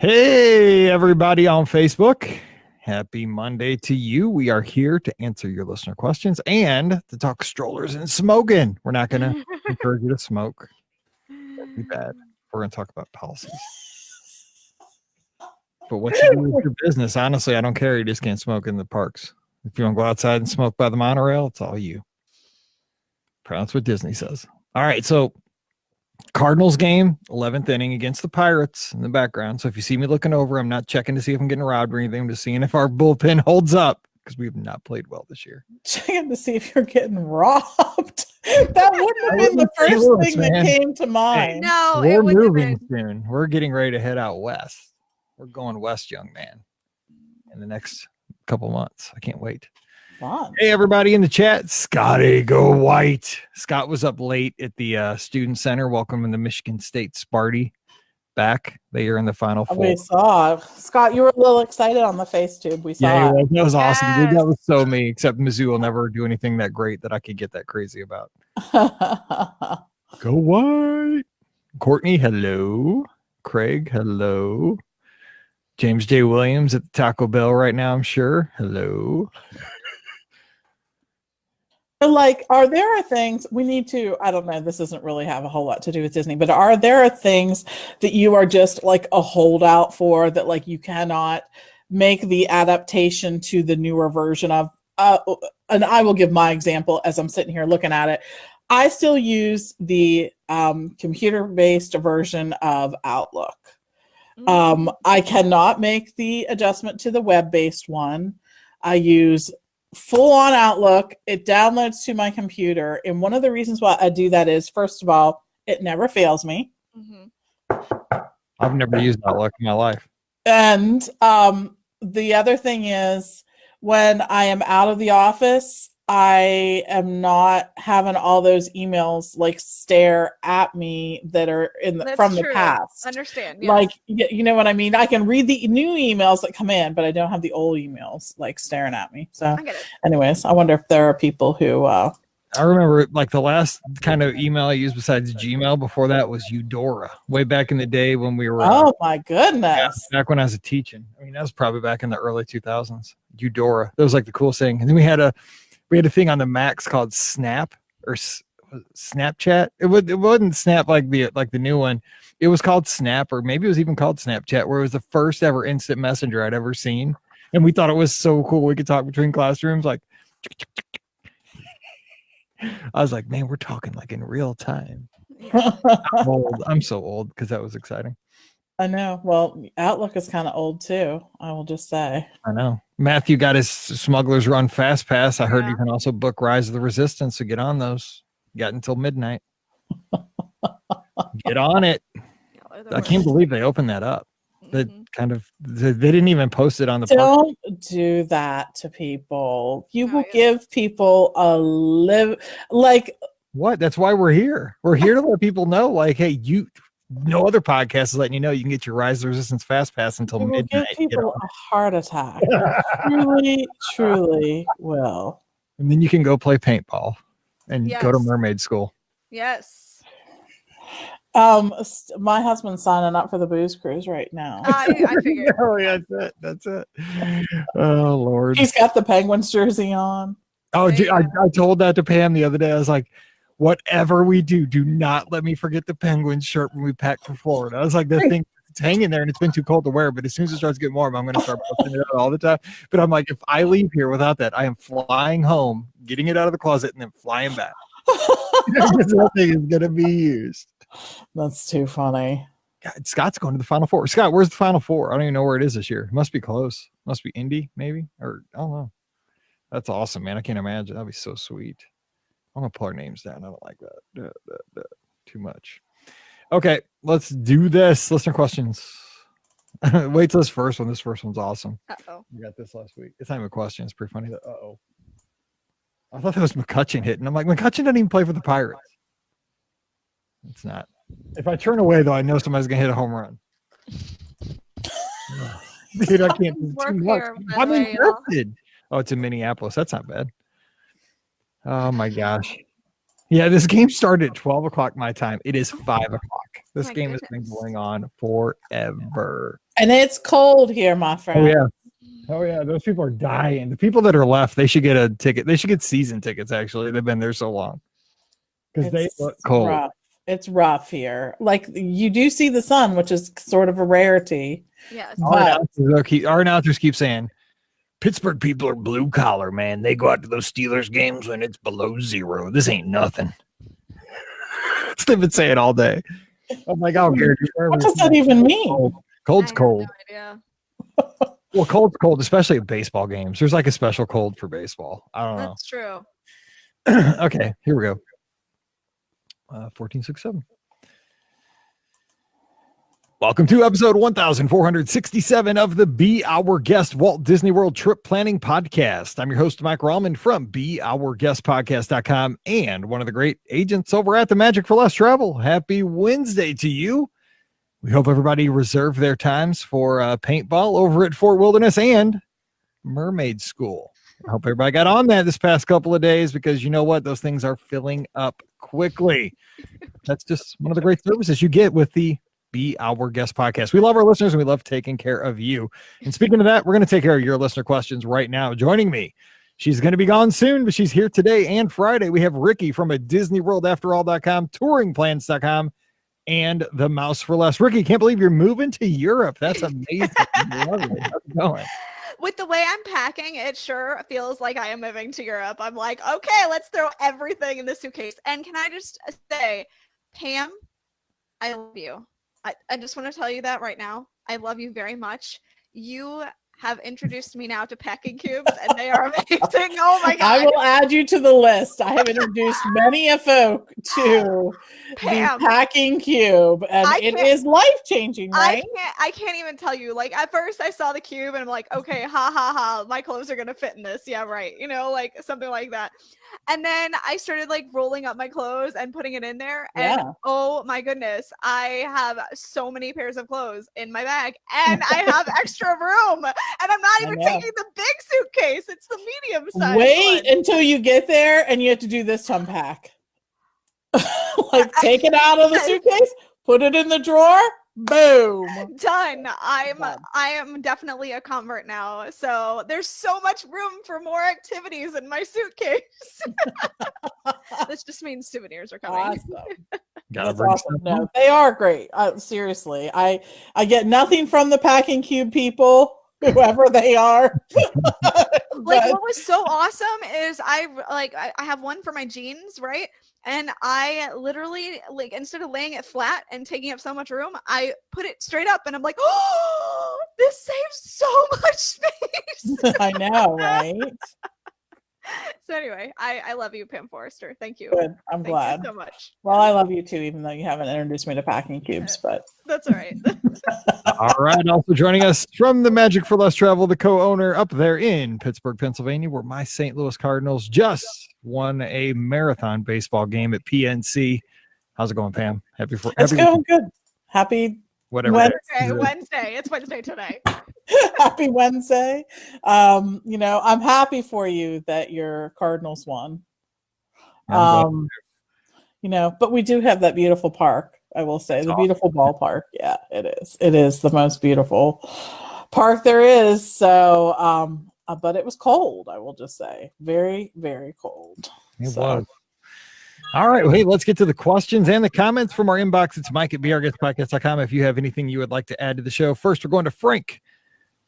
Hey, everybody on Facebook. Happy Monday to you. We are here to answer your listener questions and to talk strollers and smoking. We're not going to encourage you to smoke. That'd be bad. We're going to talk about policies. But what you do with your business, honestly, I don't care. You just can't smoke in the parks. If you want to go outside and smoke by the monorail, it's all you. That's what Disney says. All right, so Cardinals game, 11th inning against the Pirates in the background. So if you see me looking over, I'm not checking to see if I'm getting robbed or anything. I'm just seeing if our bullpen holds up because we have not played well this year. Checking to see if you're getting robbed. That wouldn't have been the first thing that came to mind. No, we're it wouldn't moving have been. soon. We're getting ready to head out west. We're going west, young man, in the next couple months. I can't wait. Fun. Hey, everybody in the chat. Scotty, go white. Scott was up late at the Student Center welcoming the Michigan State Sparty back. They are in the Final Four. We saw. Scott, you were a little excited on the FaceTube. We saw it. That was awesome. Yes. Dude, that was so me, except Mizzou will never do anything that great that I could get that crazy about. Go white. Courtney, hello. Craig, hello. James J. Williams at the Taco Bell right now, I'm sure. Hello. Like, there things we need to, I don't know, this doesn't really have a whole lot to do with Disney, but there things that you are just like a holdout for that like you cannot make the adaptation to the newer version of? And I will give my example as I'm sitting here looking at it. I still use the computer-based version of Outlook. I cannot make the adjustment to the web-based one. I use full-on Outlook. It downloads to my computer, and one of the reasons why I do that is, first of all, it never fails me. I've never used Outlook in my life. And the other thing is, when I am out of the office, I am not having all those emails like stare at me that are from the past. Understand? Yes. Like, you know what I mean? I can read the new emails that come in, but I don't have the old emails like staring at me. So, I get it. anyways, I wonder if there are people who. I remember like the last kind of email I used besides Gmail before that was Eudora, way back in the day when we were. Oh my goodness! Back when I was teaching. I mean, that was probably back in the early 2000s. Eudora. That was like the coolest thing. And then we had a thing on the Macs called Snap or Snapchat. It wasn't Snap like the new one. It was called Snap, or maybe it was even called Snapchat, where it was the first ever instant messenger I'd ever seen. And we thought it was so cool. We could talk between classrooms. Like, I was like, man, we're talking like in real time. I'm old. I'm so old because that was exciting. I know. Well, Outlook is kind of old too. I will just say. I know. Matthew got his Smuggler's Run Fast Pass. I heard you can also book Rise of the Resistance, so get on those. You got until midnight. Get on it. I can't believe they opened that up. That kind of they didn't even post it on the. Don't do that to people. You will give people a like. What? That's why we're here. We're here to let people know, like, hey, no other podcast is letting you know you can get your Rise of the Resistance Fast Pass until midnight. Give people a heart attack. truly will. And then you can go play paintball and go to mermaid school. Yes. My husband's signing up for the booze cruise right now. I figured. Oh, yeah, that's it. Oh, Lord. He's got the Penguins jersey on. Oh, I told that to Pam the other day. I was like, whatever we do not let me forget the Penguins shirt when we pack for Florida. I was like, that thing, it's hanging there and it's been too cold to wear, but as soon as it starts getting warm, I'm going to start posting it out all the time. But I'm like, if I leave here without that, I am flying home, getting it out of the closet, and then flying back. That thing is going to be used. That's too funny. God, Scott's going to the Final Four. Scott, where's the Final Four? I don't even know where it is this year. It must be close. Must be Indy, maybe? Or I don't know. That's awesome, man. I can't imagine. That'd be so sweet. I'm going to pull our names down. I don't like that. Too much. Okay, let's do this. Listener questions. Wait till this first one. This first one's awesome. Uh-oh. We got this last week. It's not even a question. It's pretty funny. Uh-oh. I thought that was McCutcheon hitting. I'm like, McCutcheon doesn't even play for the Pirates. It's not. If I turn away, though, I know somebody's going to hit a home run. Dude, I can't do too much. I'm interested. Oh, it's in Minneapolis. That's not bad. Oh, my gosh. Yeah, this game started at 12 o'clock my time. It is 5 o'clock. This game has been going on forever. And it's cold here, my friend. Oh yeah. Oh yeah. Those people are dying. The people that are left, they should get a ticket. They should get season tickets. Actually, they've been there so long because they look cold. Rough. It's rough here. Like you do see the sun, which is sort of a rarity. Yes. Our announcers keep saying, Pittsburgh people are blue collar, man. They go out to those Steelers games when it's below zero. This ain't nothing. They've been saying all day. I'm like, oh, what does that even mean? Cold's cold. No idea. Well, cold's cold, especially at baseball games. There's like a special cold for baseball. I don't know. That's true. Okay, here we go. 1467. Welcome to episode 1467 of the Be Our Guest Walt Disney World Trip Planning Podcast. I'm your host, Mike Rallman from BeOurGuestPodcast.com and one of the great agents over at the Magic for Less Travel. Happy Wednesday to you. We hope everybody reserved their times for paintball over at Fort Wilderness and Mermaid School. I hope everybody got on that this past couple of days because you know what? Those things are filling up quickly. That's just one of the great services you get with the Be Our Guest podcast. We love our listeners and we love taking care of you. And speaking of that, we're going to take care of your listener questions right now. Joining me, she's going to be gone soon, but she's here today and Friday. We have Ricky from a DisneyWorldAfterAll.com, touringplans.com, and the Mouse for Less. Ricky, can't believe you're moving to Europe. That's amazing. I love it. How's it going? With the way I'm packing, it sure feels like I am moving to Europe. I'm like, okay, let's throw everything in the suitcase. And can I just say, Pam, I love you. I just want to tell you that right now. I love you very much. You have introduced me now to packing cubes, and they are amazing. Oh my God. I will add you to the list. I have introduced many a folk to Pam, the packing cube, and it is life-changing, right? I can't even tell you. Like, at first I saw the cube and I'm like, okay, ha ha ha, my clothes are gonna fit in this. Yeah, right. You know, like something like that. And then I started like rolling up my clothes and putting it in there. And oh my goodness, I have so many pairs of clothes in my bag and I have extra room. And I'm not even taking the big suitcase. It's the medium size. Wait until you get there and you have to do this to unpack. Like take it out of the suitcase, put it in the drawer. Boom. Done. I am definitely a convert now. So there's so much room for more activities in my suitcase. This just means souvenirs are coming. Awesome. That's awesome. No, they are great. Seriously, I get nothing from the packing cube people, whoever they are. Like what was so awesome is I have one for my jeans, right? And I literally, like, instead of laying it flat and taking up so much room, I put it straight up and I'm like, oh, this saves so much space. I know, right? So anyway, I love you, Pam Forrester. Thank you. Good. I'm glad. Thank you so much. Well, I love you too, even though you haven't introduced me to packing cubes, but that's all right. All right. Also joining us from the Magic for Less Travel, the co-owner up there in Pittsburgh, Pennsylvania, where my St. Louis Cardinals just won a marathon baseball game at PNC. How's it going, Pam? It's going good. Happy whatever. Wednesday. It's Wednesday today. Happy Wednesday. You know, I'm happy for you that your Cardinals won. You know, but we do have that beautiful park, I will say. The beautiful ballpark. Yeah, it is. It is the most beautiful park there is. So but it was cold, I will just say. Very, very cold. It was. All right. Well, hey, let's get to the questions and the comments from our inbox. It's Mike at BeOurGuestPodcast.com. If you have anything you would like to add to the show. First, we're going to Frank.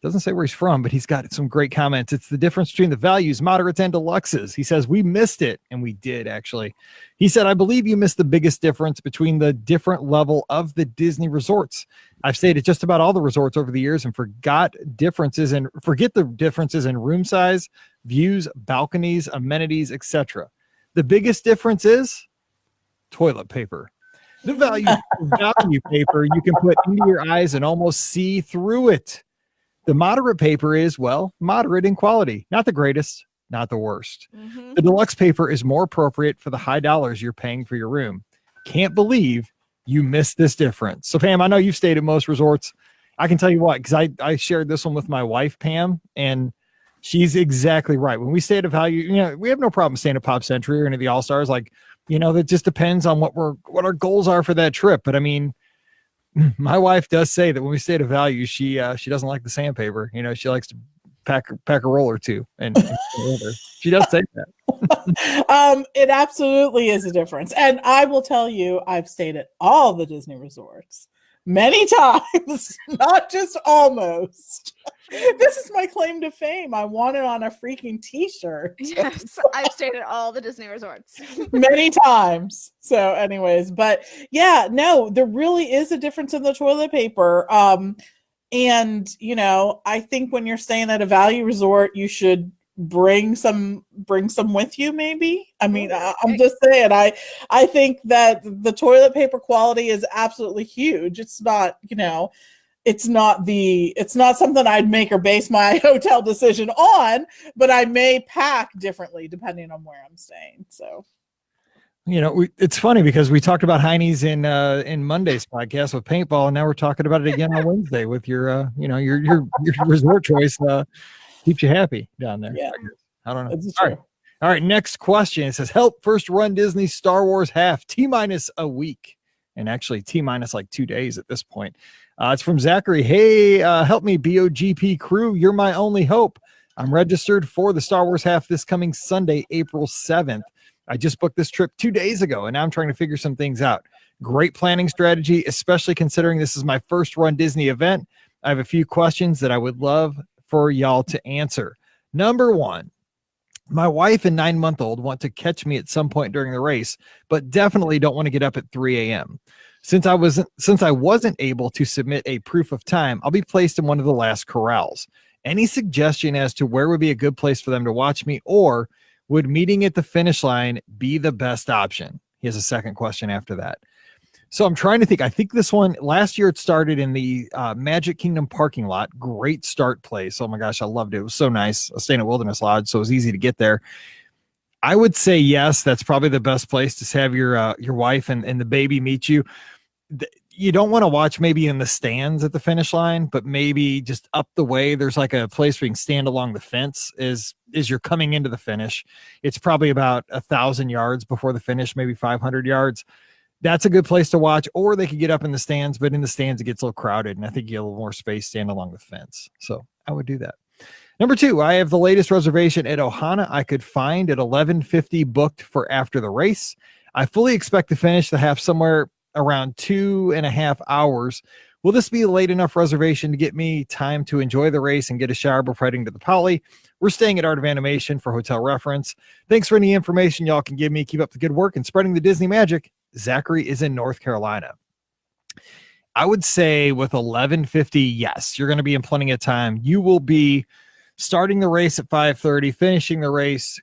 Doesn't say where he's from, but he's got some great comments. It's the difference between the values, moderates, and deluxes. He says, we missed it, and we did, actually. He said, I believe you missed the biggest difference between the different level of the Disney resorts. I've stayed at just about all the resorts over the years and forget the differences in room size, views, balconies, amenities, etc. The biggest difference is toilet paper. The value paper you can put into your eyes and almost see through it. The moderate paper is, well, moderate in quality. Not the greatest, not the worst. Mm-hmm. The deluxe paper is more appropriate for the high dollars you're paying for your room. Can't believe you missed this difference. So, Pam, I know you've stayed at most resorts. I can tell you what, because I shared this one with my wife, Pam, and she's exactly right. When we stay at a value, you know, we have no problem staying at Pop Century or any of the All-Stars. Like, you know, that just depends on what our goals are for that trip. But I mean, my wife does say that when we stay at a Value, she doesn't like the sandpaper. You know, she likes to pack a roll or two, and she does say that. It absolutely is a difference. And I will tell you, I've stayed at all the Disney resorts many times, not just almost. This is my claim to fame. I want it on a freaking t-shirt. Yes, I've stayed at all the Disney resorts. Many times. So anyways, but yeah, no, there really is a difference in the toilet paper. And you know, I think when you're staying at a Value resort, you should bring some with you, maybe. I mean, I'm just saying, I think that the toilet paper quality is absolutely huge. It's not, you know, it's not something I'd make or base my hotel decision on, but I may pack differently depending on where I'm staying. So, you know, it's funny because we talked about Heine's in Monday's podcast with paintball, and now we're talking about it again on Wednesday with your your resort choice. Keeps you happy down there. Yeah, I don't know. All right. Next question. It says, help first run Disney Star Wars half T-minus a week. And actually T-minus like 2 days at this point. It's from Zachary. Hey, help me, BOGP crew. You're my only hope. I'm registered for the Star Wars half this coming Sunday, April 7th. I just booked this trip 2 days ago, and now I'm trying to figure some things out. Great planning strategy, especially considering this is my first run Disney event. I have a few questions that I would love for y'all to answer. Number one, my wife and 9-month-old want to catch me at some point during the race, but definitely don't want to get up at 3 a.m. Since I wasn't able to submit a proof of time, I'll be placed in one of the last corrals. Any suggestion as to where would be a good place for them to watch me, or would meeting at the finish line be the best option? He has a second question after that. So I'm trying to think. I think this one, last year it started in the Magic Kingdom parking lot. Great start place. Oh my gosh, I loved it. It was so nice. I was staying at Wilderness Lodge, so it was easy to get there. I would say yes, that's probably the best place to have your wife and the baby meet you. You don't want to watch maybe in the stands at the finish line, but maybe just up the way. There's like a place where you can stand along the fence as you're coming into the finish. It's probably about 1,000 yards before the finish, maybe 500 yards. That's a good place to watch, or they could get up in the stands, but in the stands, it gets a little crowded, and I think you get a little more space stand along the fence. So I would do that. Number two, I have the latest reservation at Ohana I could find at 11:50 booked for after the race. I fully expect to finish the half somewhere around 2.5 hours. Will this be a late enough reservation to get me time to enjoy the race and get a shower before heading to the Poly? We're staying at Art of Animation for hotel reference. Thanks for any information y'all can give me. Keep up the good work and spreading the Disney magic. Zachary is in North Carolina. I would say with 11:50, yes, you're going to be in plenty of time. You will be starting the race at 5:30, finishing the race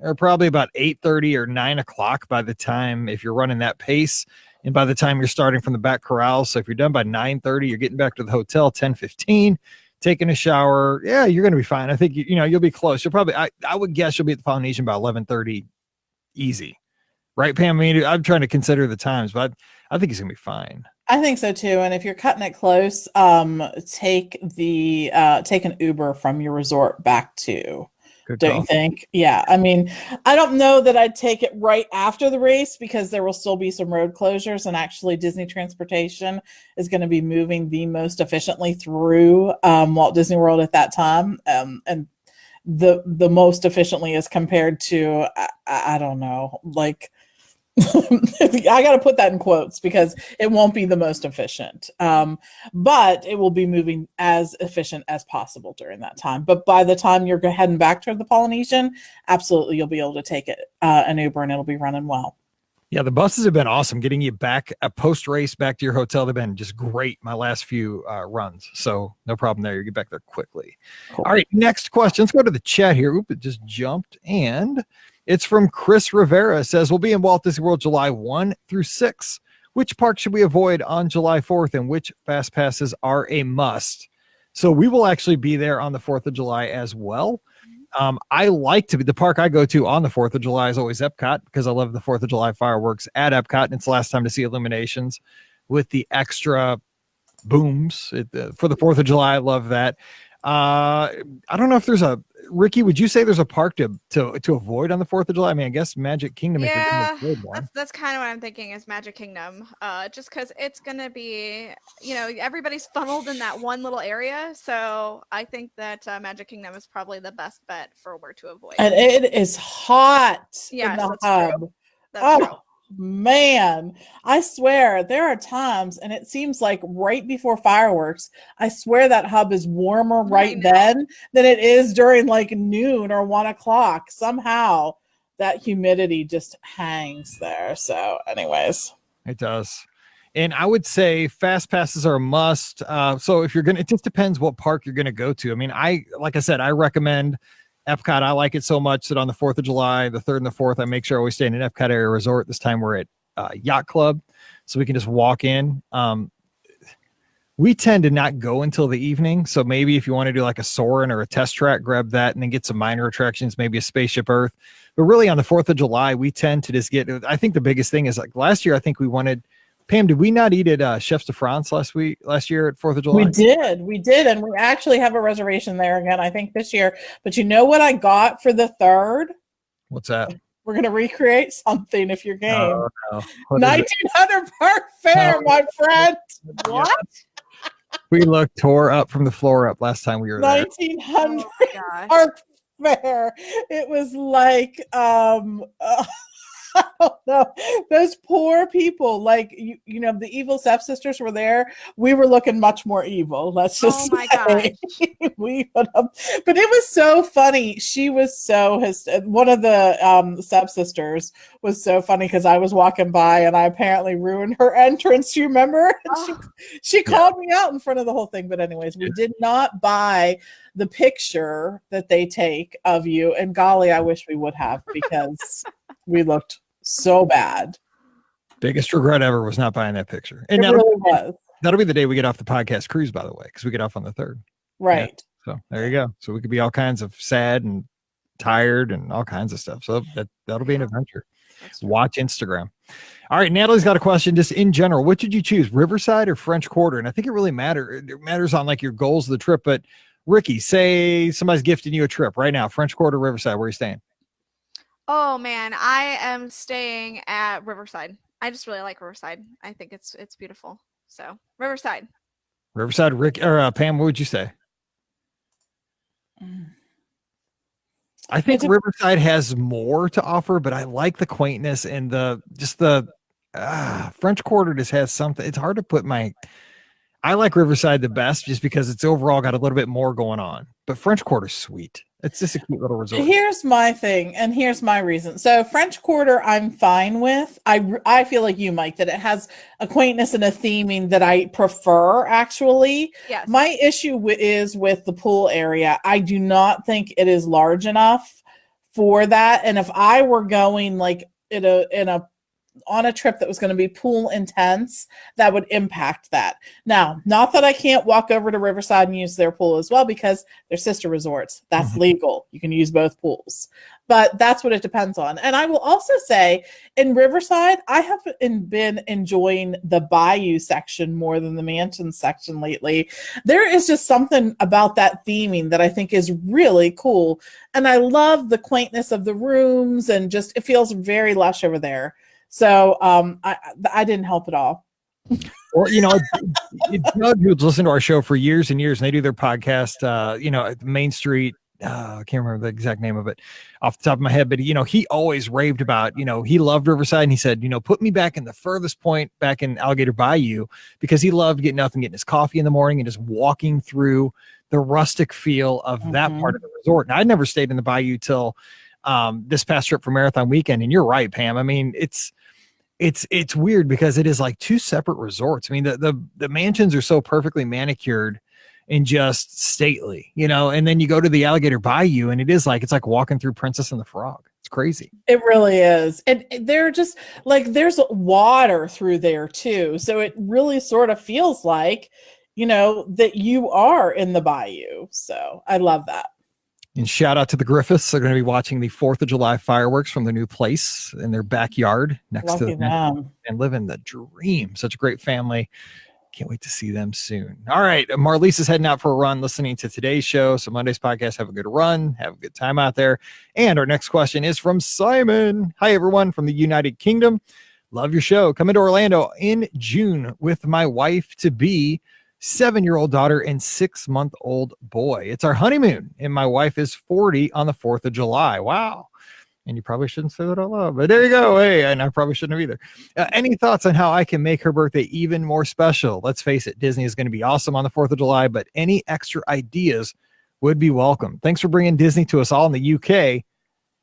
or probably about 8:30 or 9 o'clock by the time, if you're running that pace, and by the time you're starting from the back corral. So if you're done by 9:30, you're getting back to the hotel 10:15, taking a shower. Yeah, you're going to be fine. I think you'll be close. You'll probably, I would guess you'll be at the Polynesian by 11:30, easy. Right, Pam? I mean, I'm trying to consider the times, but I think he's going to be fine. I think so too. And if you're cutting it close, take an Uber from your resort back to. Good don't call. You think? Yeah. I mean, I don't know that I'd take it right after the race because there will still be some road closures, and actually Disney Transportation is going to be moving the most efficiently through Walt Disney World at that time. And the most efficiently as compared to, I don't know, like, I got to put that in quotes because it won't be the most efficient, but it will be moving as efficient as possible during that time. But by the time you're heading back to the Polynesian, absolutely, you'll be able to take an Uber and it'll be running well. Yeah, the buses have been awesome getting you back post-race back to your hotel. They've been just great my last few runs. So no problem there. You get back there quickly. Cool. All right, next question. Let's go to the chat here. Oop, it just jumped. And it's from Chris Rivera. It says, we'll be in Walt Disney World July 1 through 6. Which park should we avoid on July 4th, and which fast passes are a must? So we will actually be there on the 4th of July as well. I like to be, the park I go to on the 4th of July is always Epcot because I love the 4th of July fireworks at Epcot. And it's the last time to see Illuminations with the extra booms for the 4th of July. I love that. I don't know if there's Ricky, would you say there's a park to avoid on the 4th of July? I mean, I guess Magic Kingdom. Yeah, if you're gonna avoid one. that's kind of what I'm thinking is Magic Kingdom. Just because it's gonna be, everybody's funneled in that one little area, so I think that Magic Kingdom is probably the best bet for where to avoid. And it is hot Yes, in the that's hub. true. That's true. Man, I swear there are times, and it seems like right before fireworks, I swear that hub is warmer right then than it is during like noon or 1 o'clock. Somehow that humidity just hangs there. So, anyways, it does. And I would say fast passes are a must. So if you're gonna, it just depends what park you're gonna go to. I mean, like I said, I recommend Epcot. I like it so much that on the 4th of July, the 3rd and the 4th, I make sure I always stay in an Epcot area resort. This time we're at Yacht Club, so we can just walk in. We tend to not go until the evening. So maybe if you want to do like a Soarin' or a test track, grab that and then get some minor attractions, maybe a Spaceship Earth. But really on the 4th of July, we tend to just get, I think the biggest thing is like last year, I think we wanted, Pam, did we not eat at Chefs de France last year at 4th of July? We did. And we actually have a reservation there again, I think this year. But you know what I got for the 3rd? What's that? We're going to recreate something if you're game. No. 1900 Park Fair, my friend. What? We looked tore up from the floor up last time we were there. 1900 Park Fair. It was like, I don't know. Those poor people, like you know, the evil stepsisters were there. We were looking much more evil. Let's just my gosh. We put up, but it was so funny. She was so one of the stepsisters was so funny because I was walking by and I apparently ruined her entrance. Do you remember? She called me out in front of the whole thing. But anyways, we did not buy the picture that they take of you. And golly, I wish we would have because we looked so bad. Biggest regret ever was not buying that picture. And that'll be the day we get off the podcast cruise, by the way, because we get off on the 3rd. Right. Yeah. So there you go. So we could be all kinds of sad and tired and all kinds of stuff. So that'll be an adventure. Watch Instagram. All right. Natalie's got a question just in general. What should you choose, Riverside or French Quarter? And I think it really matters. It matters on like your goals of the trip. But Ricky, say somebody's gifting you a trip right now, French Quarter, Riverside, where are you staying? Oh man, I am staying at Riverside. I just really like Riverside. I think it's beautiful. So Riverside. Rick or Pam, what would you say? I think Riverside has more to offer, but I like the quaintness and the French Quarter just has something. It's hard to put I like Riverside the best just because it's overall got a little bit more going on, but French Quarter's sweet. It's just a cute little resort. Here's my thing, and here's my reason. So French Quarter, I'm fine with. I feel like you, Mike, that it has a quaintness and a theming that I prefer, actually. Yes. My issue is with the pool area. I do not think it is large enough for that. And if I were going like on a trip that was going to be pool intense, that would impact that. Now, not that I can't walk over to Riverside and use their pool as well, because they're sister resorts. That's legal. You can use both pools, but that's what it depends on. And I will also say in Riverside, I have been enjoying the Bayou section more than the Mansion section lately. There is just something about that theming that I think is really cool. And I love the quaintness of the rooms and just, it feels very lush over there. So I didn't help at all. Well, Doug, who's listened to our show for years and years, and they do their podcast, at Main Street. I can't remember the exact name of it off the top of my head, but he always raved about, he loved Riverside, and he said, put me back in the furthest point back in Alligator Bayou, because he loved getting up and getting his coffee in the morning and just walking through the rustic feel of that part of the resort. And I'd never stayed in the Bayou till this past trip for Marathon Weekend. And you're right, Pam. I mean, it's weird because it is like two separate resorts. I mean, the mansions are so perfectly manicured and just stately, and then you go to the Alligator Bayou and it's like walking through Princess and the Frog. It's crazy. It really is. And they're just like, there's water through there too. So it really sort of feels like, that you are in the Bayou. So I love that. And shout out to the Griffiths. They're going to be watching the 4th of July fireworks from their new place in their backyard next to them and living the dream. Such a great family. Can't wait to see them soon. All right. Marlise is heading out for a run listening to today's show. So Monday's podcast, have a good run. Have a good time out there. And our next question is from Simon. Hi, everyone from the United Kingdom. Love your show. Coming to Orlando in June with my wife-to-be, 7-year-old daughter, and 6-month-old boy. It's our honeymoon, and my wife is 40 on the 4th of July. Wow. And you probably shouldn't say that out loud, but there you go. Hey, and I probably shouldn't have either. Any thoughts on how I can make her birthday even more special? Let's face it, Disney is going to be awesome on the 4th of July, but any extra ideas would be welcome. Thanks for bringing Disney to us all in the UK.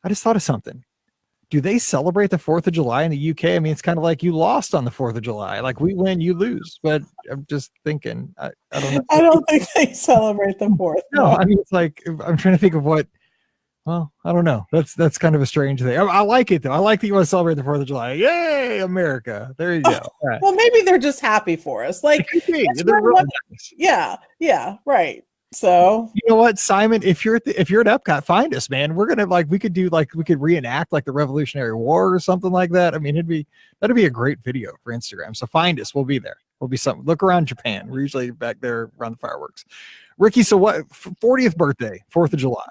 I just thought of something. Do they celebrate the 4th of July in the UK? I mean, it's kind of like you lost on the 4th of July. Like we win, you lose. But I'm just thinking, I don't know. I don't think they celebrate the 4th. No, I mean, it's like, I'm trying to think of what. Well, I don't know. That's kind of a strange thing. I like it though. I like that you want to celebrate the 4th of July. Yay, America! There you go. Right. Well, maybe they're just happy for us. Like, yeah, right. So you know what, Simon? If you're at Epcot, find us, man. We're gonna we could reenact like the Revolutionary War or something like that. I mean, that'd be a great video for Instagram. So find us. We'll be there. We'll be something. Look around Japan. We're usually back there around the fireworks. Ricky, so what? 40th birthday, 4th of July.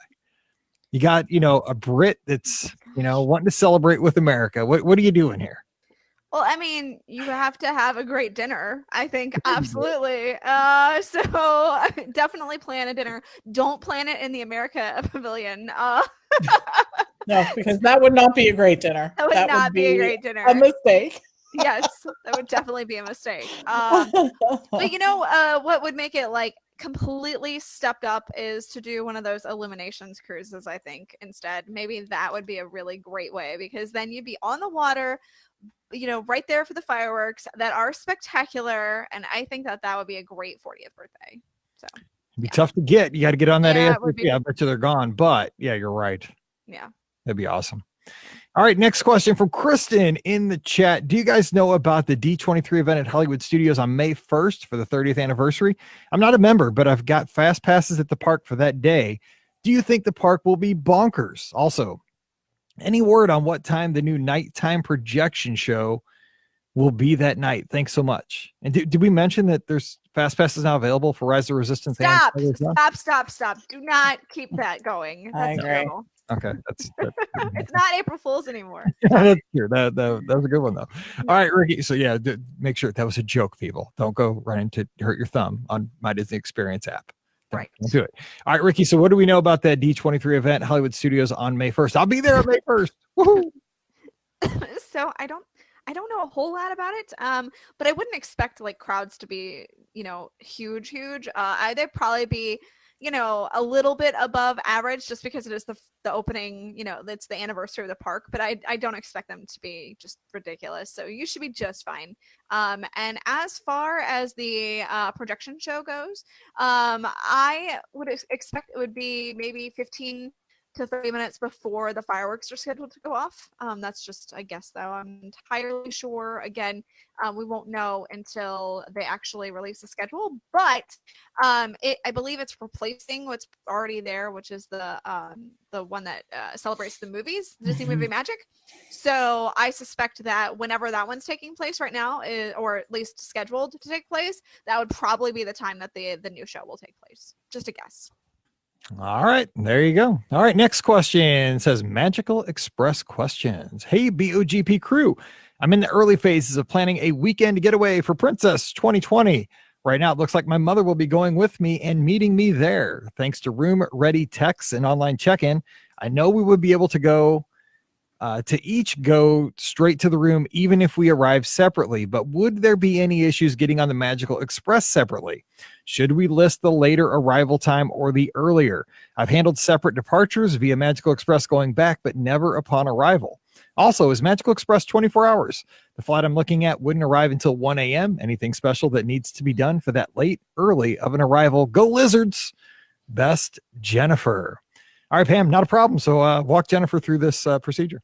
You got, a Brit that's, wanting to celebrate with America. What are you doing here? Well, I mean, you have to have a great dinner, I think. Absolutely. So definitely plan a dinner. Don't plan it in the America Pavilion. No, because that would not be a great dinner. That would not be a great dinner. A mistake. Yes, that would definitely be a mistake. But what would make it completely stepped up is to do one of those illuminations cruises. I think instead, maybe that would be a really great way, because then you'd be on the water, right there for the fireworks that are spectacular. And I think that would be a great 40th birthday. So it'd be tough to get. You got to get on that. Yeah, I bet you they're gone. But yeah, you're right. Yeah, that'd be awesome. All right, next question from Kristen in the chat. Do you guys know about the D23 event at Hollywood Studios on May 1st for the 30th anniversary? I'm not a member, but I've got fast passes at the park for that day. Do you think the park will be bonkers? Also, any word on what time the new nighttime projection show will be that night? Thanks so much. And did we mention that there's fast passes now available for Rise of Resistance? Stop. Do not keep that going. That's terrible. Okay, that's it's not April Fool's anymore. That's true. That was a good one though. All right, Ricky. So yeah, make sure that was a joke, people. Don't go running to hurt your thumb on My Disney Experience app. Don't do it. All right, Ricky. So what do we know about that D23 event, Hollywood Studios on May 1st? I'll be there on May 1st. Woohoo! So I don't know a whole lot about it. But I wouldn't expect crowds to be, huge. They'd probably be, a little bit above average, just because it is the opening, it's the anniversary of the park, but I don't expect them to be just ridiculous. So you should be just fine. And as far as the projection show goes, I would expect it would be maybe 15 to 30 minutes before the fireworks are scheduled to go off. That's just a guess, though. I'm entirely sure. Again, we won't know until they actually release the schedule. But I believe it's replacing what's already there, which is the one that celebrates the movies, Disney Movie Magic. So I suspect that whenever that one's taking place right now, or at least scheduled to take place, that would probably be the time that the new show will take place. Just a guess. All right, there you go. All right, next question says Magical Express questions. Hey, BOGP crew, I'm in the early phases of planning a weekend getaway for Princess 2020. Right now, it looks like my mother will be going with me and meeting me there. Thanks to room ready texts and online check-in, I know we would be able to go straight to the room even if we arrive separately, but would there be any issues getting on the Magical Express separately? Should we list the later arrival time or the earlier? I've handled separate departures via Magical Express going back, but never upon arrival. Also, is Magical Express 24 hours? The flight I'm looking at wouldn't arrive until 1 a.m. Anything special that needs to be done for that late, early of an arrival? Go Lizards! Best, Jennifer. All right, Pam, not a problem. So walk Jennifer through this procedure.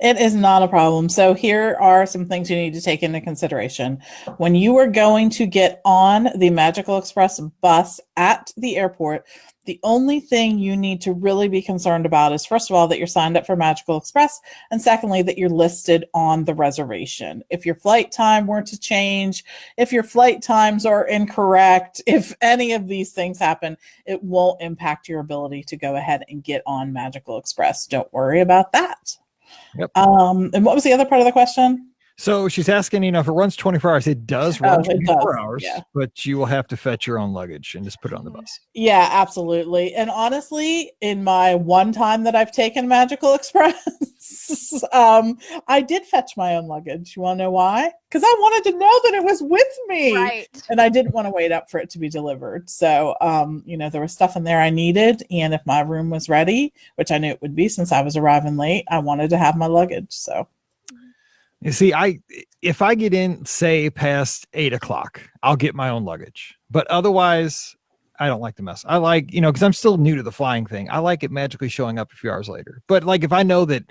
It is not a problem. So here are some things you need to take into consideration. When you are going to get on the Magical Express bus at the airport, the only thing you need to really be concerned about is, first of all, that you're signed up for Magical Express, and secondly, that you're listed on the reservation. If your flight time were to change, if your flight times are incorrect, if any of these things happen, it won't impact your ability to go ahead and get on Magical Express. Don't worry about that. Yep. And what was the other part of the question? So she's asking, if it runs 24 hours, it does run 24 hours, yeah. but you will have to fetch your own luggage and just put it on the bus. Yeah, absolutely. And honestly, in my one time that I've taken Magical Express, I did fetch my own luggage. You want to know why? Because I wanted to know that it was with me. Right. And I didn't want to wait up for it to be delivered. So, there was stuff in there I needed. And if my room was ready, which I knew it would be since I was arriving late, I wanted to have my luggage. So. You see, if I get in, say, past 8:00, I'll get my own luggage. But otherwise, I don't like the mess. I like, because I'm still new to the flying thing. I like it magically showing up a few hours later. But like, if I know that,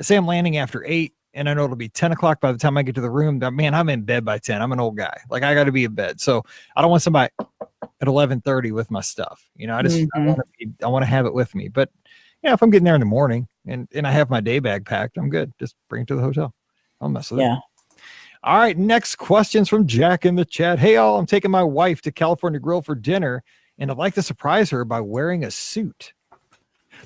say I'm landing after 8 and I know it'll be 10:00 by the time I get to the room, man, I'm in bed by 10. I'm an old guy. Like, I got to be in bed. So I don't want somebody at 11:30 with my stuff. I just, I want to have it with me. But if I'm getting there in the morning and I have my day bag packed, I'm good. Just bring it to the hotel. I'll mess with it. All right. Next questions from Jack in the chat. Hey, all, I'm taking my wife to California Grill for dinner, and I'd like to surprise her by wearing a suit.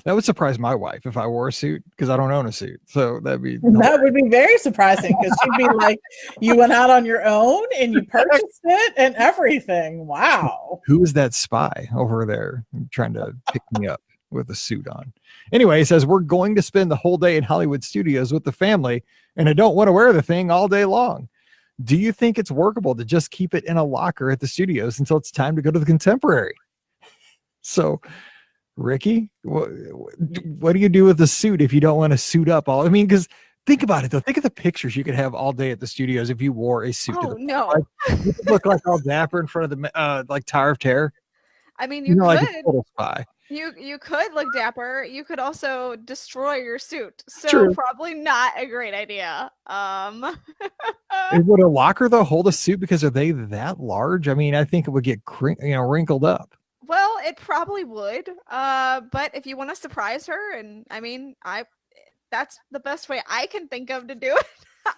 That would surprise my wife if I wore a suit, because I don't own a suit. So that would be very surprising, because she'd be like, you went out on your own and you purchased it and everything. Wow. Who is that spy over there trying to pick me up with a suit on? Anyway, he says, we're going to spend the whole day in Hollywood Studios with the family, and I don't want to wear the thing all day long. Do you think it's workable to just keep it in a locker at the studios until it's time to go to the Contemporary? So, Ricky, what do you do with the suit if you don't want to suit up all? Because think about it, though. Think of the pictures you could have all day at the studios if you wore a suit. Oh, no. You could look like all dapper in front of the like Tower of Terror. I mean, you could. Like a total spy. You could look dapper. You could also destroy your suit. So True. Probably not a great idea. Would a locker, though, hold a suit, because are they that large? I think it would get wrinkled up. Well, it probably would. But if you want to surprise her, and that's the best way I can think of to do it.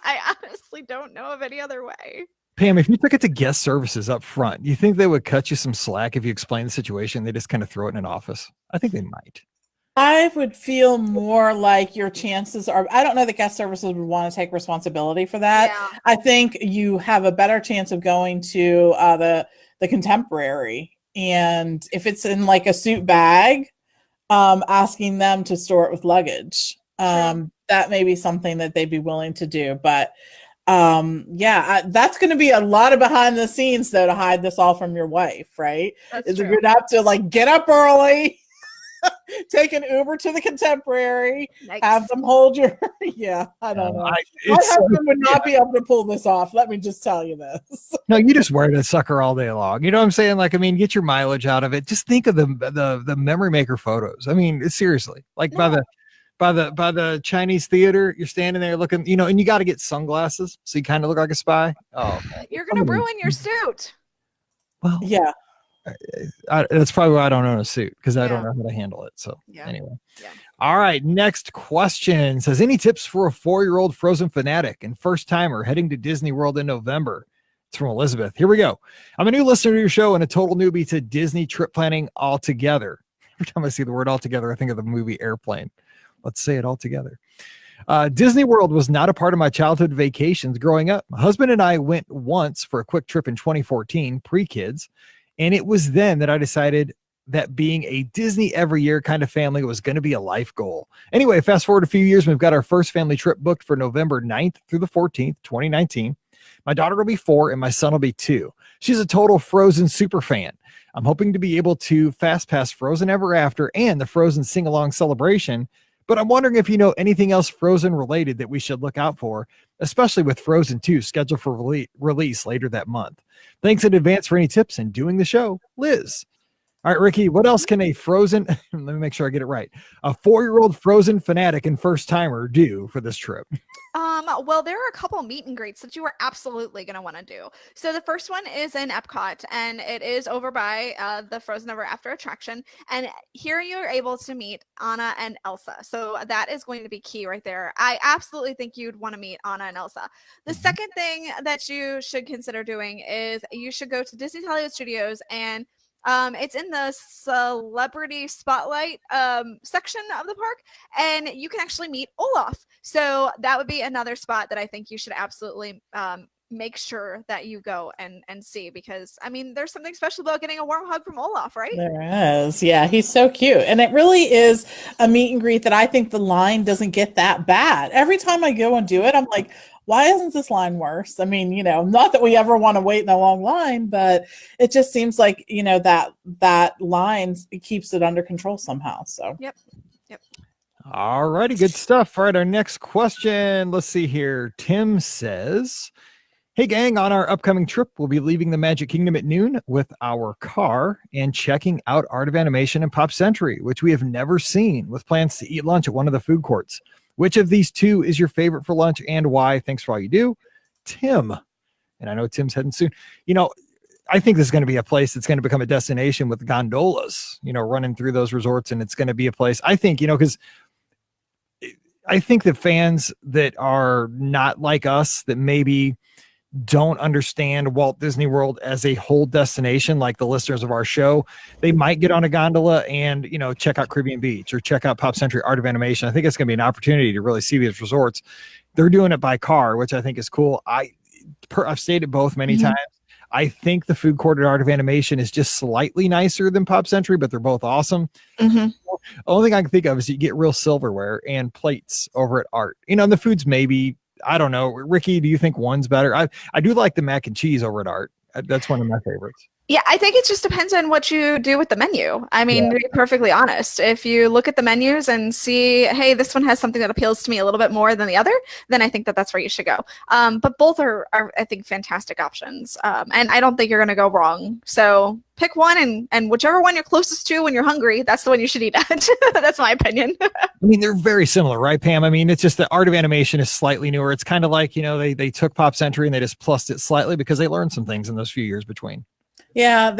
I honestly don't know of any other way. Pam, if you took it to guest services up front, you think they would cut you some slack if you explain the situation? They just kind of throw it in an office. I think they might. I would feel more like your chances are, I don't know that guest services would want to take responsibility for that. Yeah. I think you have a better chance of going to the Contemporary. And if it's in like a suit bag, asking them to store it with luggage, that may be something that they'd be willing to do. But that's going to be a lot of behind the scenes, though, to hide this all from your wife, right? You're going to have to like get up early, take an Uber to the Contemporary, have them hold your I don't know. My husband would not be able to pull this off. Let me just tell you this. No, you just wear that sucker all day long. You know what I'm saying? Like, get your mileage out of it. Just think of the memory maker photos. Seriously, like by the Chinese theater, you're standing there looking, and you got to get sunglasses so you kind of look like a spy. Oh, you're gonna ruin your suit. Well, yeah, that's probably why I don't own a suit, because I don't know how to handle it. So anyway, all right. Next question says, any tips for a 4-year-old Frozen fanatic and first timer heading to Disney World in November? It's from Elizabeth. Here we go. I'm a new listener to your show and a total newbie to Disney trip planning altogether. Every time I see the word altogether, I think of the movie Airplane. Let's say it all together. Disney World was not a part of my childhood vacations growing up. My husband and I went once for a quick trip in 2014, pre-kids, and it was then that I decided that being a Disney every year kind of family was going to be a life goal. Anyway, fast forward a few years, we've got our first family trip booked for November 9th through the 14th, 2019. My daughter will be 4 and my son will be 2. She's a total Frozen super fan. I'm hoping to be able to fast pass Frozen Ever After and the Frozen sing-along celebration, but I'm wondering if you know anything else Frozen related that we should look out for, especially with Frozen 2 scheduled for release later that month. Thanks in advance for any tips and doing the show, Liz. All right, Ricky, what else can a frozen, let me make sure I get it right, a 4-year-old frozen fanatic and first timer do for this trip? Well, there are a couple meet and greets that you are absolutely going to want to do. So the first one is in Epcot, and it is over by the Frozen Ever After attraction. And here you're able to meet Anna and Elsa. So that is going to be key right there. I absolutely think you'd want to meet Anna and Elsa. The second thing that you should consider doing is you should go to Disney Hollywood Studios, and it's in the celebrity spotlight section of the park, and you can actually meet Olaf. So that would be another spot that I think you should absolutely make sure that you go and see, because I mean, there's something special about getting a warm hug from Olaf, right? There is. Yeah, he's so cute. And it really is a meet and greet that I think the line doesn't get that bad. Every time I go and do it, I'm like, why isn't this line worse? I mean, not that we ever want to wait in a long line, but it just seems like, that line, it keeps it under control somehow. So, Yep. All righty, good stuff. All right, our next question. Let's see here. Tim says, hey, gang, on our upcoming trip, we'll be leaving the Magic Kingdom at noon with our car and checking out Art of Animation and Pop Century, which we have never seen, with plans to eat lunch at one of the food courts. Which of these two is your favorite for lunch and why? Thanks for all you do, Tim. And I know Tim's heading soon. I think this is going to be a place that's going to become a destination with gondolas, running through those resorts. And it's going to be a place, I think, because I think that fans that are not like us, that maybe don't understand Walt Disney World as a whole destination, like the listeners of our show, they might get on a gondola and, check out Caribbean Beach or check out Pop Century Art of Animation. I think it's going to be an opportunity to really see these resorts. They're doing it by car, which I think is cool. I've stayed at both many times. I think the food court at Art of Animation is just slightly nicer than Pop Century, but they're both awesome. The only thing I can think of is you get real silverware and plates over at Art. The food's maybe, I don't know. Ricky, do you think one's better? I do like the mac and cheese over at Art. That's one of my favorites. Yeah, I think it just depends on what you do with the menu. I mean, to be perfectly honest, if you look at the menus and see, hey, this one has something that appeals to me a little bit more than the other, then I think that that's where you should go. But both are, I think, fantastic options. And I don't think you're going to go wrong. So pick one, and whichever one you're closest to when you're hungry, that's the one you should eat at. That's my opinion. I mean, they're very similar, right, Pam? I mean, it's just the Art of Animation is slightly newer. It's kind of like, they took Pop Century and they just plussed it slightly because they learned some things in those few years between. Yeah,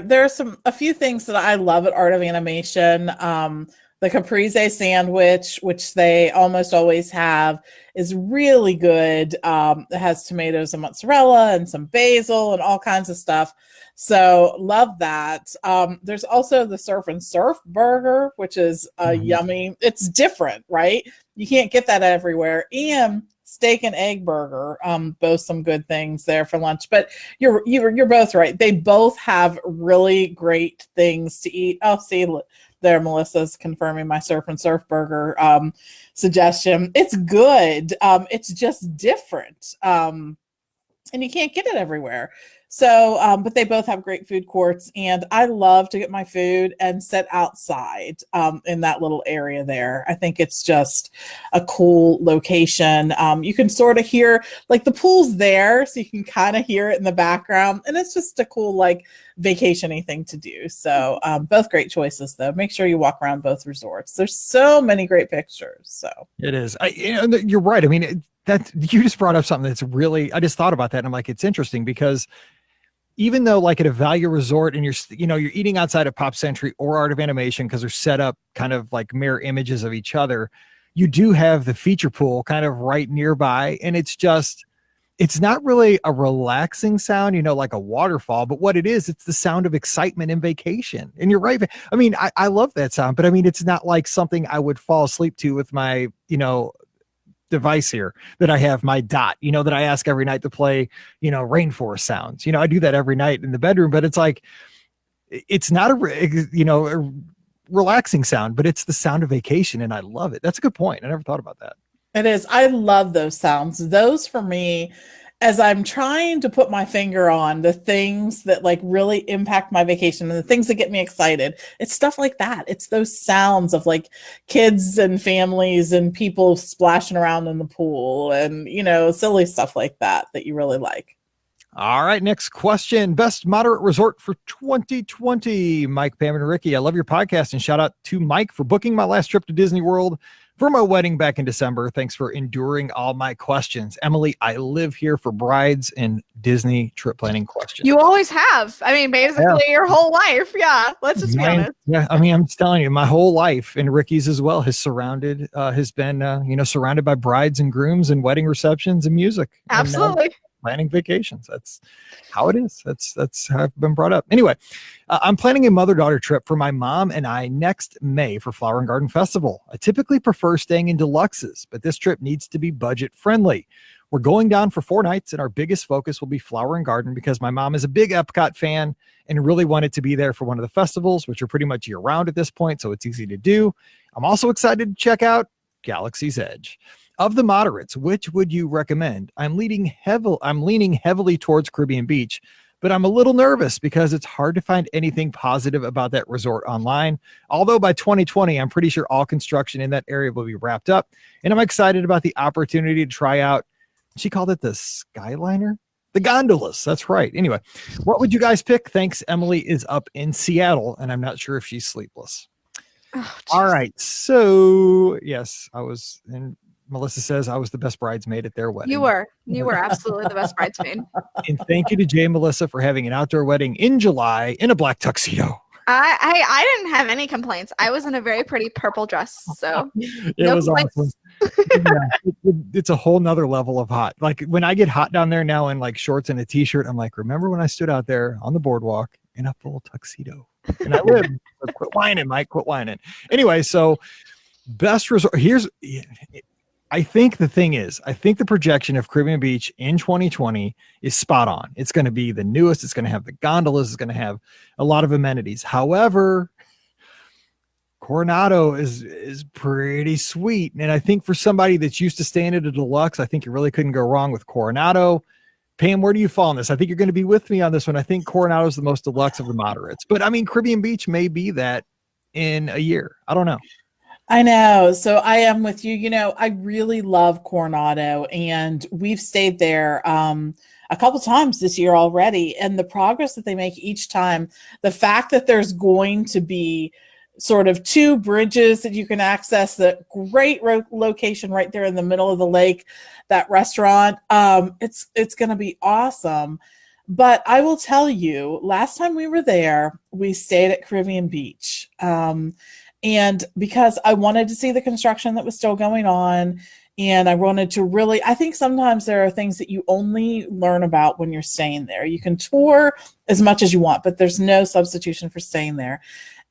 there's a few things that I love at Art of Animation. The caprese sandwich, which they almost always have, is really good. It has tomatoes and mozzarella and some basil and all kinds of stuff. So love that. There's also the Surf and Surf burger, which is yummy. It's different, right? You can't get that everywhere. And steak and egg burger, both some good things there for lunch. But you're both right. They both have really great things to eat. Oh, see there, Melissa's confirming my Surf and Surf burger suggestion. It's good. It's just different, and you can't get it everywhere. So, but they both have great food courts, and I love to get my food and sit outside in that little area there. I think it's just a cool location. You can sort of hear, like, the pool's there, so you can kind of hear it in the background, and it's just a cool, like, vacation-y thing to do. So, both great choices, though. Make sure you walk around both resorts. There's so many great pictures. So it is. You're right. I mean, that you just brought up something that's really, I just thought about that, and I'm like, it's interesting because even though, like, at a value resort and you're eating outside of Pop Century or Art of Animation because they're set up kind of like mirror images of each other, you do have the feature pool kind of right nearby. And it's not really a relaxing sound, like a waterfall, but what it is, it's the sound of excitement and vacation. And you're right. I mean, I love that sound, but I mean, it's not like something I would fall asleep to with my, device here that I have, my Dot, that I ask every night to play, rainforest sounds. I do that every night in the bedroom, but it's like, it's not a relaxing sound, but it's the sound of vacation. And I love it. That's a good point. I never thought about that. it is. I love those sounds. Those, for me, as I'm trying to put my finger on the things that, like, really impact my vacation and the things that get me excited, it's stuff like that. It's those sounds of, like, kids and families and people splashing around in the pool and, silly stuff like that you really like. All right, next question. Best moderate resort for 2020. Mike, Pam, and Ricky. I love your podcast, and shout out to Mike for booking my last trip to Disney World for my wedding back in December. Thanks for enduring all my questions. Emily, I live here for brides and Disney trip planning questions. You always have. I mean, basically your whole life. Yeah, let's just be honest. Yeah, I mean, I'm just telling you, my whole life, and Ricky's as well, has been surrounded by brides and grooms and wedding receptions and music. Absolutely. And, planning vacations. That's how it is. That's how I've been brought up. Anyway, I'm planning a mother-daughter trip for my mom and I next May for Flower and Garden Festival. I typically prefer staying in deluxes, but this trip needs to be budget friendly. We're going down for 4 nights, and our biggest focus will be Flower and Garden because my mom is a big Epcot fan and really wanted to be there for one of the festivals, which are pretty much year round at this point, so it's easy to do. I'm also excited to check out Galaxy's Edge. Of the moderates, which would you recommend? I'm leaning heavily towards Caribbean Beach, but I'm a little nervous because it's hard to find anything positive about that resort online. Although by 2020, I'm pretty sure all construction in that area will be wrapped up, and I'm excited about the opportunity to try out, she called it the Skyliner? The gondolas. That's right. Anyway, what would you guys pick? Thanks. Emily is up in Seattle, and I'm not sure if she's sleepless. Oh, all right. So, yes, I was in. Melissa says I was the best bridesmaid at their wedding. You were absolutely the best bridesmaid. And thank you to Jay and Melissa for having an outdoor wedding in July in a black tuxedo. I didn't have any complaints. I was in a very pretty purple dress, so it was awesome. It's a whole nother level of hot. Like when I get hot down there now in like shorts and a t-shirt, I'm like, remember when I stood out there on the boardwalk in a full tuxedo? And I lived. Quit whining, Mike. Quit whining. Anyway, so best resort. I think the projection of Caribbean Beach in 2020 is spot on. It's going to be the newest. It's going to have the gondolas. It's going to have a lot of amenities. However, Coronado is pretty sweet. And I think for somebody that's used to staying at a deluxe, I think you really couldn't go wrong with Coronado. Pam, where do you fall on this? I think you're going to be with me on this one. I think Coronado is the most deluxe of the moderates. But I mean, Caribbean Beach may be that in a year. I don't know. I know. So I am with you. You know, I really love Coronado, and we've stayed there a couple times this year already. And the progress that they make each time, the fact that there's going to be sort of 2 bridges that you can access, the great location right there in the middle of the lake, that restaurant, it's going to be awesome. But I will tell you, last time we were there, we stayed at Caribbean Beach. And because I wanted to see the construction that was still going on, and I wanted to really, I think sometimes there are things that you only learn about when you're staying there. You can tour as much as you want, but there's no substitution for staying there.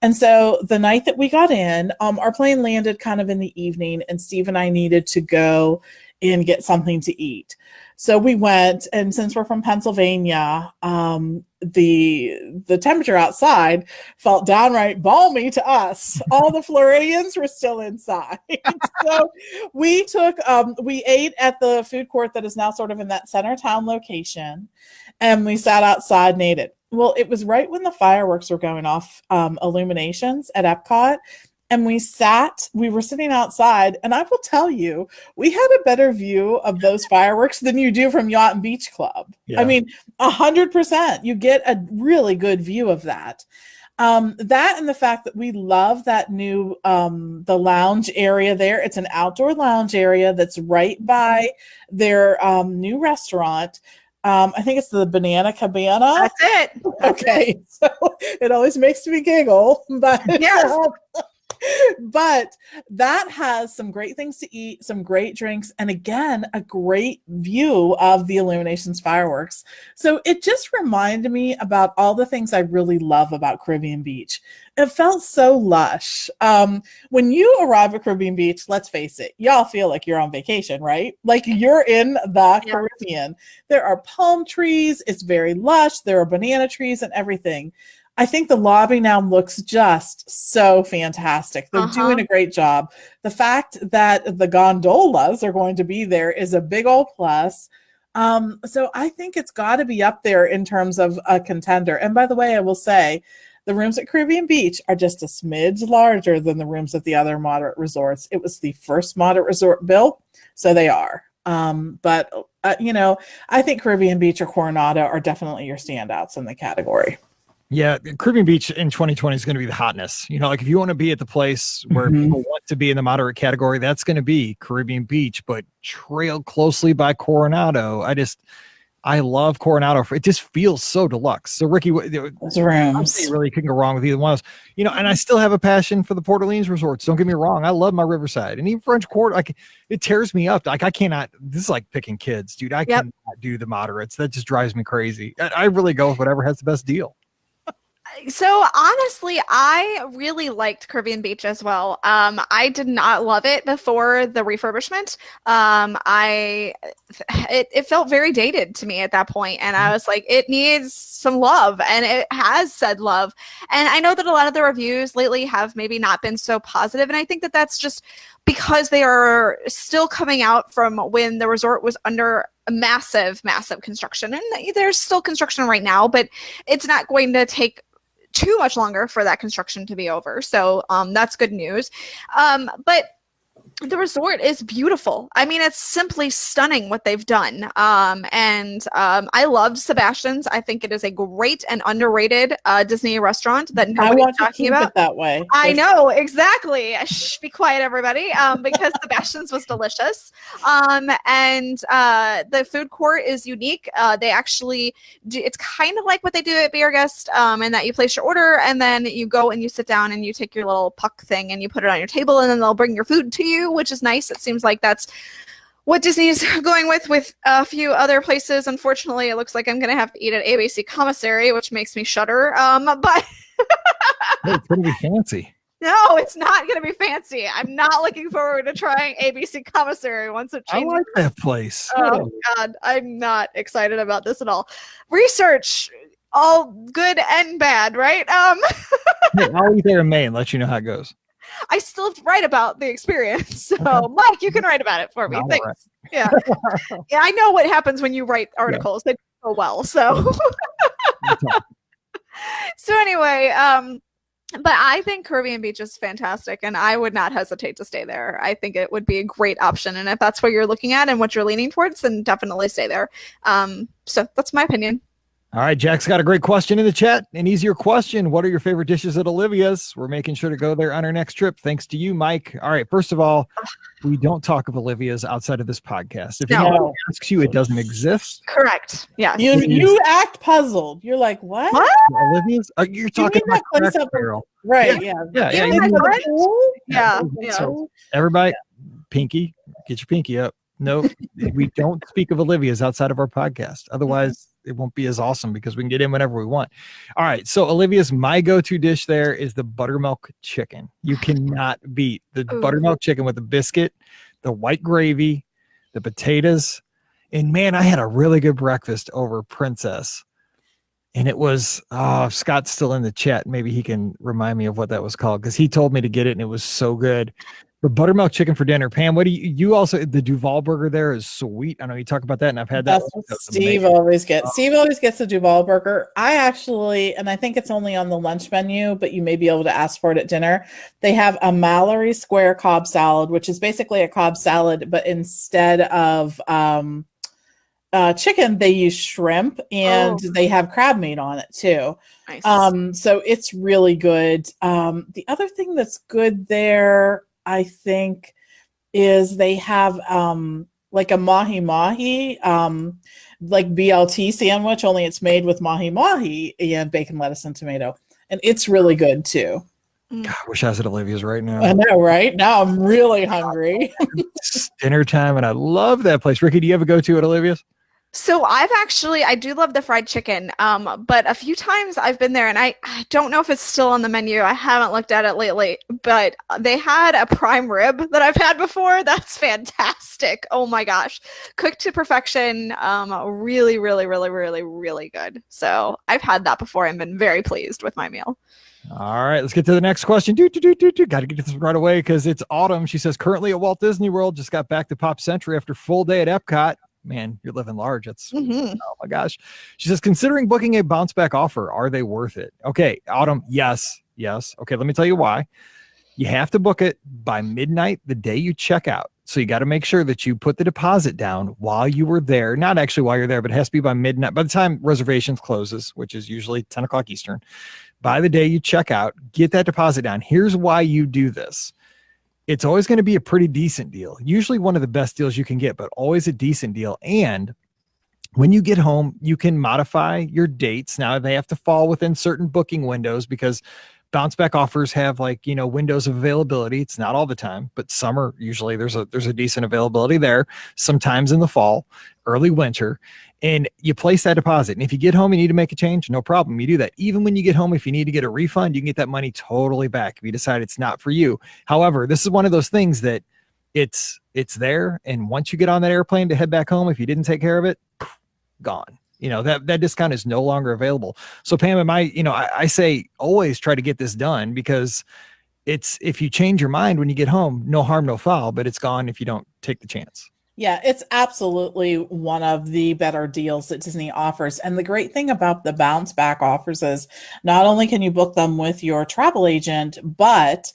And so the night that we got in, our plane landed kind of in the evening, and Steve and I needed to go and get something to eat. So we went, and since we're from Pennsylvania, the temperature outside felt downright balmy to us. All the Floridians were still inside. So we ate at the food court that is now sort of in that center town location, and we sat outside and ate it. Well, it was right when the fireworks were going off, illuminations at Epcot. And we were sitting outside, and I will tell you, we had a better view of those fireworks than you do from Yacht and Beach Club. Yeah. I mean, 100%, you get a really good view of that. That and the fact that we love that new, the lounge area there. It's an outdoor lounge area that's right by their new restaurant. I think it's the Banana Cabana. That's it. Okay. So it always makes me giggle, but yes. But that has some great things to eat, some great drinks, and again, a great view of the illuminations fireworks. So it just reminded me about all the things I really love about Caribbean Beach. It felt so lush. When you arrive at Caribbean Beach, let's face it, y'all feel like you're on vacation, right? Like you're in the Caribbean. There are palm trees. It's very lush. There are banana trees and everything. I think the lobby now looks just so fantastic. They're doing a great job. The fact that the gondolas are going to be there is a big old plus. So I think it's got to be up there in terms of a contender. And by the way, I will say the rooms at Caribbean Beach are just a smidge larger than the rooms at the other moderate resorts. It was the first moderate resort built, so they are. But I think Caribbean Beach or Coronado are definitely your standouts in the category. Yeah, Caribbean Beach in 2020 is going to be the hotness. Like if you want to be at the place where Mhm. people want to be in the moderate category, that's going to be Caribbean Beach, but trailed closely by Coronado. I love Coronado. It just feels so deluxe. So Ricky, Those rooms. you really couldn't go wrong with either one of those. And I still have a passion for the Port Orleans resorts. Don't get me wrong. I love my Riverside and even French Quarter. Like it tears me up. Like I cannot, this is like picking kids, dude. I cannot do the moderates. That just drives me crazy. I really go with whatever has the best deal. So honestly, I really liked Caribbean Beach as well. I did not love it before the refurbishment. It felt very dated to me at that point, and I was like, it needs some love, and it has said love. And I know that a lot of the reviews lately have maybe not been so positive, and I think that that's just because they are still coming out from when the resort was under massive construction, and there's still construction right now, but it's not going to take too much longer for that construction to be over. So that's good news. But the resort is beautiful. I mean, it's simply stunning what they've done. I loved Sebastian's. I think it is a great and underrated Disney restaurant that nobody's talking about. It that way. I know, exactly. Shh, be quiet, everybody, because Sebastian's was delicious. The food court is unique. They actually it's kind of like what they do at Be Our Guest, in that you place your order and then you go and you sit down and you take your little puck thing and you put it on your table and then they'll bring your food to you, which is nice. It seems like that's what Disney's going with a few other places. Unfortunately, it looks like I'm going to have to eat at ABC Commissary, which makes me shudder. But It's going to be fancy. no, it's not going to be fancy. I'm not looking forward to trying ABC Commissary once it I changes. like that place. Oh God, I'm not excited about this at all. Research, all good and bad, right? Hey, I'll be there in May and let you know how it goes. I still have to write about the experience. So, Mike, you can write about it for me. All Thanks. right. Yeah. Yeah, I know what happens when you write articles. They go well. So, anyway, but I think Caribbean Beach is fantastic, and I would not hesitate to stay there. I think it would be a great option, and if that's what you're looking at and what you're leaning towards, then definitely stay there. So that's my opinion. All right, Jack's got a great question in the chat. An easier question. What are your favorite dishes at Olivia's? We're making sure to go there on our next trip. Thanks to you, Mike. All right, first of all, we don't talk of Olivia's outside of this podcast. If anyone asks you, it doesn't exist. Correct. Yeah. You act puzzled. You're like, what? Olivia's? You're talking about Cracker Barrel. Right. Yeah. Yeah. So everybody, pinky, get your pinky up. No, we don't speak of Olivia's outside of our podcast. Otherwise, it won't be as awesome because we can get in whenever we want. All right. So Olivia's, my go-to dish there is the buttermilk chicken. You cannot beat the buttermilk chicken with the biscuit, the white gravy, the potatoes. And man, I had a really good breakfast over Princess. And it was, if Scott's still in the chat, maybe he can remind me of what that was called, because he told me to get it and it was so good. But buttermilk chicken for dinner. Pam, what do you also, the Duval burger there is sweet. I know you talk about that, and I've had that. That's what Steve always gets. Steve always gets the Duval burger. I actually, and I think it's only on the lunch menu, but you may be able to ask for it at dinner. They have a Mallory Square Cobb salad, which is basically a Cobb salad, but instead of chicken, they use shrimp, and they have crab meat on it too. Nice. So it's really good. The other thing that's good there, I think, is they have like a mahi mahi, like BLT sandwich, only it's made with mahi mahi and bacon, lettuce, and tomato. And it's really good too. God, I wish I was at Olivia's right now. I know, right? Now I'm really hungry. It's dinner time, and I love that place. Ricky, do you have a go-to at Olivia's? So I do love the fried chicken, but a few times I've been there and I don't know if it's still on the menu. I haven't looked at it lately, but they had a prime rib that I've had before. That's fantastic. Oh my gosh. Cooked to perfection. Really, really, really, really, really good. So I've had that before and been very pleased with my meal. All right, let's get to the next question. Got to get to this right away because it's autumn. She says, currently at Walt Disney World, just got back to Pop Century after full day at Epcot. Man, you're living large. That's oh my gosh. She says, considering booking a bounce back offer, are they worth it? Okay, Autumn, yes. Okay, let me tell you why. You have to book it by midnight the day you check out. So you got to make sure that you put the deposit down while you were there. Not actually while you're there, but it has to be by midnight. By the time reservations closes, which is usually 10 o'clock Eastern, by the day you check out, get that deposit down. Here's why you do this. It's always going to be a pretty decent deal. Usually one of the best deals you can get, but always a decent deal. And when you get home, you can modify your dates. Now they have to fall within certain booking windows because bounce back offers have windows of availability. It's not all the time, but summer, usually there's a decent availability there. Sometimes in the fall, early winter, and you place that deposit. And if you get home, you need to make a change, no problem. You do that. Even when you get home, if you need to get a refund, you can get that money totally back if you decide it's not for you. However, this is one of those things that it's there. And once you get on that airplane to head back home, if you didn't take care of it, gone. That discount is no longer available. So Pam, I say always try to get this done, because if you change your mind when you get home, no harm, no foul, but it's gone if you don't take the chance. Yeah, it's absolutely one of the better deals that Disney offers. And the great thing about the bounce back offers is not only can you book them with your travel agent, but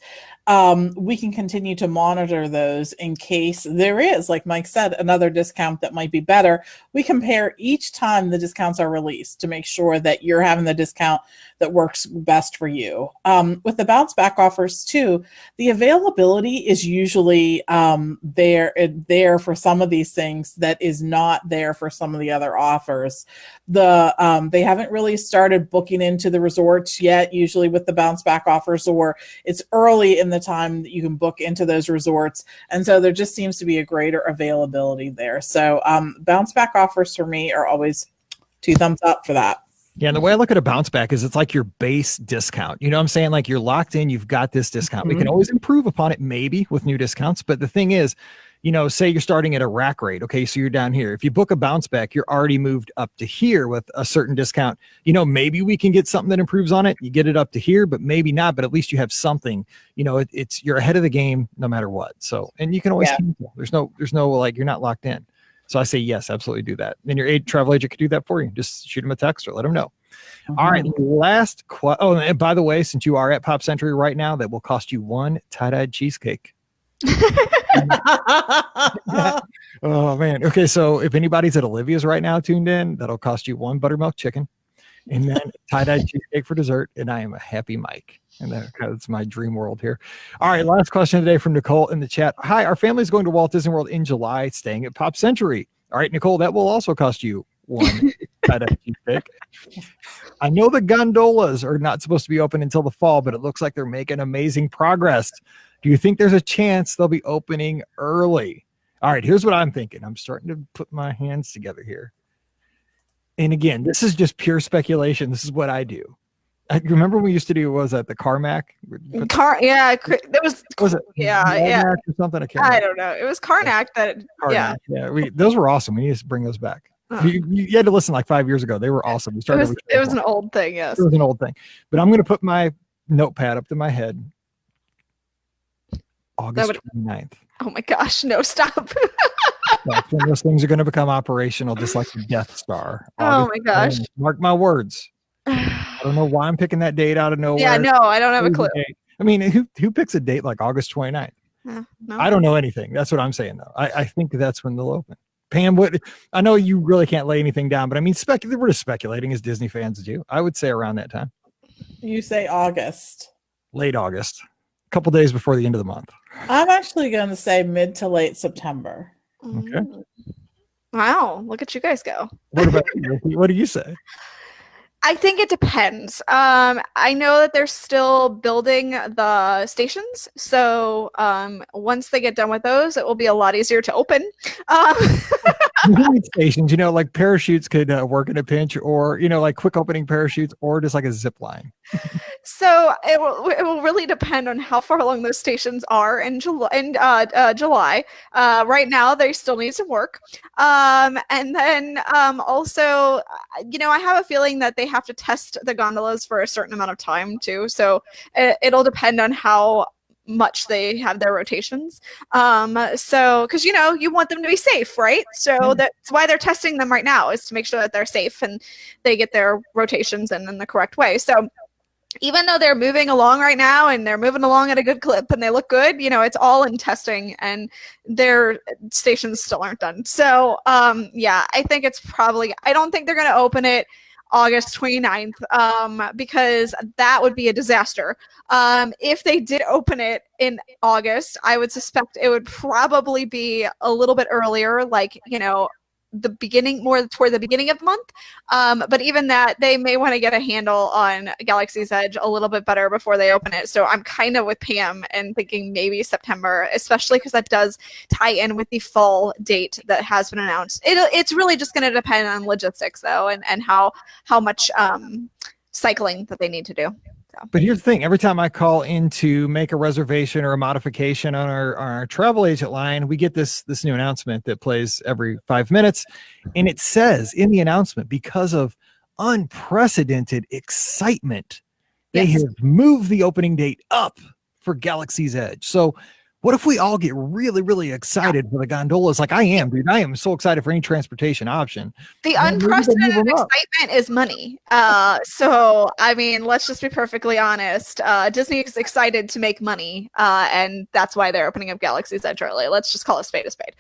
we can continue to monitor those in case there is, like Mike said, another discount that might be better. We compare each time the discounts are released to make sure that you're having the discount that works best for you. With the bounce back offers too, the availability is usually there for some of these things that is not there for some of the other offers. They haven't really started booking into the resorts yet, usually with the bounce back offers, or it's early in the time that you can book into those resorts. And so there just seems to be a greater availability there. So bounce back offers for me are always 2 thumbs up for that. Yeah, and the way I look at a bounce back is it's like your base discount. You know what I'm saying? Like you're locked in, you've got this discount. We can always improve upon it maybe with new discounts. But the thing is, say you're starting at a rack rate. Okay, so you're down here. If you book a bounce back, you're already moved up to here with a certain discount. Maybe we can get something that improves on it. You get it up to here, but maybe not. But at least you have something. You're ahead of the game no matter what. So, and you can always cancel. There's no like you're not locked in. So I say yes, absolutely do that. And your travel agent could do that for you. Just shoot them a text or let them know. All right, last oh, and by the way, since you are at Pop Century right now, that will cost you 1 tie-dyed cheesecake. Oh man. Okay, so if anybody's at Olivia's right now tuned in, that'll cost you 1 buttermilk chicken and then tie-dyed cheesecake for dessert, and I am a happy Mike. And that's my dream world here. All right, last question today from Nicole in the chat. Hi, our family is going to Walt Disney World in July, staying at Pop Century. All right, Nicole, that will also cost you 1 tie-dyed cheesecake. I know the gondolas are not supposed to be open until the fall, but it looks like they're making amazing progress. Do you think there's a chance they'll be opening early? All right, here's what I'm thinking. I'm starting to put my hands together here. And again, this is just pure speculation. This is what I do. I remember we used to do, what was that, the Carmack? Yeah, was it? Yeah. Or something? I don't know. It was Karnak Karnak, yeah. Those were awesome. We need to bring those back. You had to listen like 5 years ago. They were awesome. It was an old thing, yes. It was an old thing. But I'm going to put my notepad up to my head. August 29th. Oh my gosh, no, stop. Those things are going to become operational just like the Death Star. Oh my gosh. Mark my words. I don't know why I'm picking that date out of nowhere. Yeah, no, I don't have a clue. I mean, who picks a date like August 29th? No. I don't know anything. That's what I'm saying, though. I think that's when they'll open. Pam, I know you really can't lay anything down, but I mean, we're just speculating as Disney fans do. I would say around that time. You say August. Late August. A couple days before the end of the month. I'm actually going to say mid to late September. Okay. Wow, look at you guys go. What about you? What do you say? I think it depends. I know that they're still building the stations, so once they get done with those, it will be a lot easier to open. Stations, like parachutes could work in a pinch, or like quick opening parachutes, or just like a zip line. So it will really depend on how far along those stations are in July. Right now, they still need some work, and then also, I have a feeling that they have to test the gondolas for a certain amount of time too. So it'll depend on how much they have their rotations. So because you want them to be safe, right? So that's why they're testing them right now, is to make sure that they're safe and they get their rotations in the correct way. So even though they're moving along right now and they're moving along at a good clip and they look good, it's all in testing and their stations still aren't done. So yeah, I think I don't think they're going to open it August 29th because that would be a disaster. If they did open it in August, I would suspect it would probably be a little bit earlier, like, more toward the beginning of the month. But even that, they may want to get a handle on Galaxy's Edge a little bit better before they open it. So I'm kind of with Pam and thinking maybe September, especially because that does tie in with the fall date that has been announced. It's really just going to depend on logistics, though, and how much cycling that they need to do. So. But here's the thing. Every time I call in to make a reservation or a modification on our travel agent line, we get this new announcement that plays every 5 minutes. And it says in the announcement, because of unprecedented excitement, they have moved the opening date up for Galaxy's Edge. So what if we all get really, really excited for the gondolas? Like I am, dude. I am so excited for any transportation option. The unprecedented excitement is money. So, I mean, let's just be perfectly honest. Disney is excited to make money, and that's why they're opening up Galaxy's Edge early. Let's just call a spade a spade.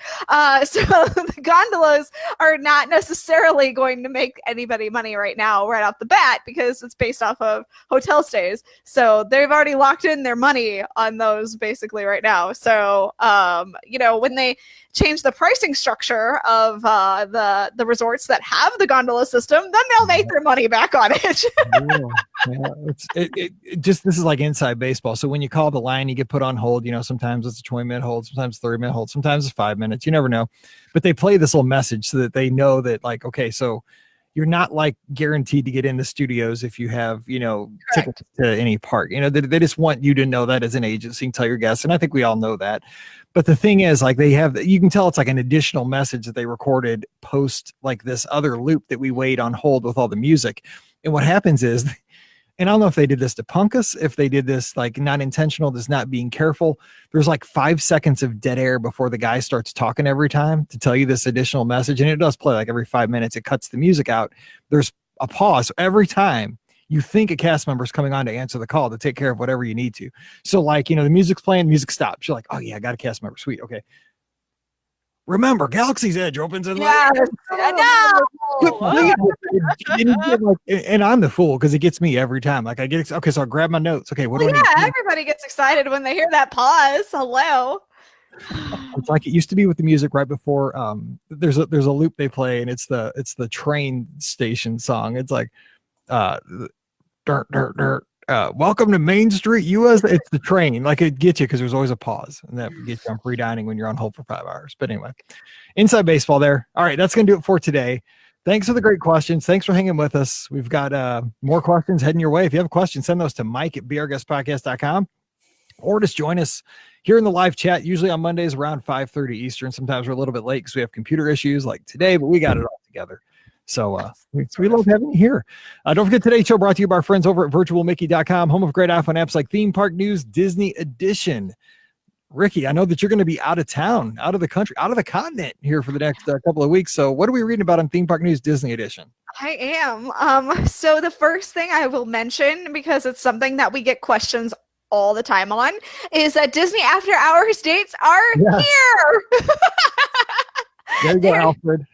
So the gondolas are not necessarily going to make anybody money right now, right off the bat, because it's based off of hotel stays. So they've already locked in their money on those basically right now. So, when they change the pricing structure of the resorts that have the gondola system, then they'll make their money back on it. This is like inside baseball. So when you call the line, you get put on hold. Sometimes it's a 20-minute hold, sometimes 30-minute hold, sometimes it's 5 minutes. You never know. But they play this little message so that they know that, like, okay, so you're not like guaranteed to get in the studios if you have, tickets to any park. They just want you to know that as an agency and tell your guests. And I think we all know that. But the thing is, like, you can tell it's like an additional message that they recorded post like this other loop that we wait on hold with all the music. And what happens is, and I don't know if they did this to punk us, if they did this like not intentional, just not being careful. There's like 5 seconds of dead air before the guy starts talking every time to tell you this additional message. And it does play like every 5 minutes. It cuts the music out. There's a pause. So every time you think a cast member is coming on to answer the call to take care of whatever you need to. So like, the music's playing, music stops. You're like, oh yeah, I got a cast member. Sweet. Okay. Remember, Galaxy's Edge opens in and I'm the fool because it gets me every time. Like okay, so I grab my notes. Okay, what do I need to do? Everybody gets excited when they hear that pause. Hello. It's like it used to be with the music right before. There's a loop they play, and it's the train station song. It's like, dirt, dirt, dirt. Welcome to Main Street, US. It's the train. Like it gets you because there's always a pause, and that gets you on free dining when you're on hold for 5 hours. But anyway, inside baseball there. All right, that's gonna do it for today. Thanks for the great questions. Thanks for hanging with us. We've got more questions heading your way. If you have questions, send those to mike@beourguestpodcast.com or just join us here in the live chat, usually on Mondays around 5:30 Eastern. Sometimes we're a little bit late because we have computer issues like today, but we got it all together. So we love having you here. Don't forget, today's show brought to you by our friends over at virtualmickey.com, home of great iPhone apps like Theme Park News, Disney Edition. Ricky, I know that you're going to be out of town, out of the country, out of the continent here for the next couple of weeks. So what are we reading about on Theme Park News, Disney Edition? I am. So the first thing I will mention, because it's something that we get questions all the time on, is that Disney After Hours dates are here. There you go, Alfred.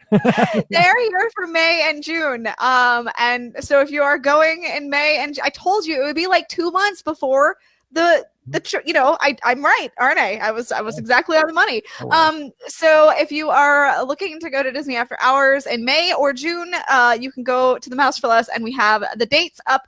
They're here for May and June. And so if you are going in May, and I told you it would be like 2 months before I'm right, aren't I? I was exactly on the money. So if you are looking to go to Disney After Hours in May or June, you can go to the Mouse for Less, and we have the dates up.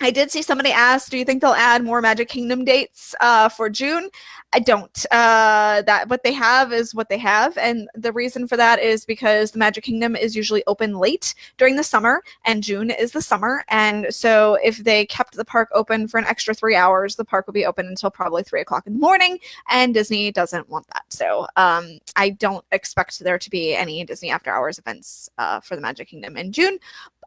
I did see somebody ask, do you think they'll add more Magic Kingdom dates for June? I don't. That what they have is what they have. And the reason for that is because the Magic Kingdom is usually open late during the summer, and June is the summer. And so if they kept the park open for an extra 3 hours, the park will be open until probably 3 o'clock in the morning, and Disney doesn't want that. So I don't expect there to be any Disney After Hours events for the Magic Kingdom in June.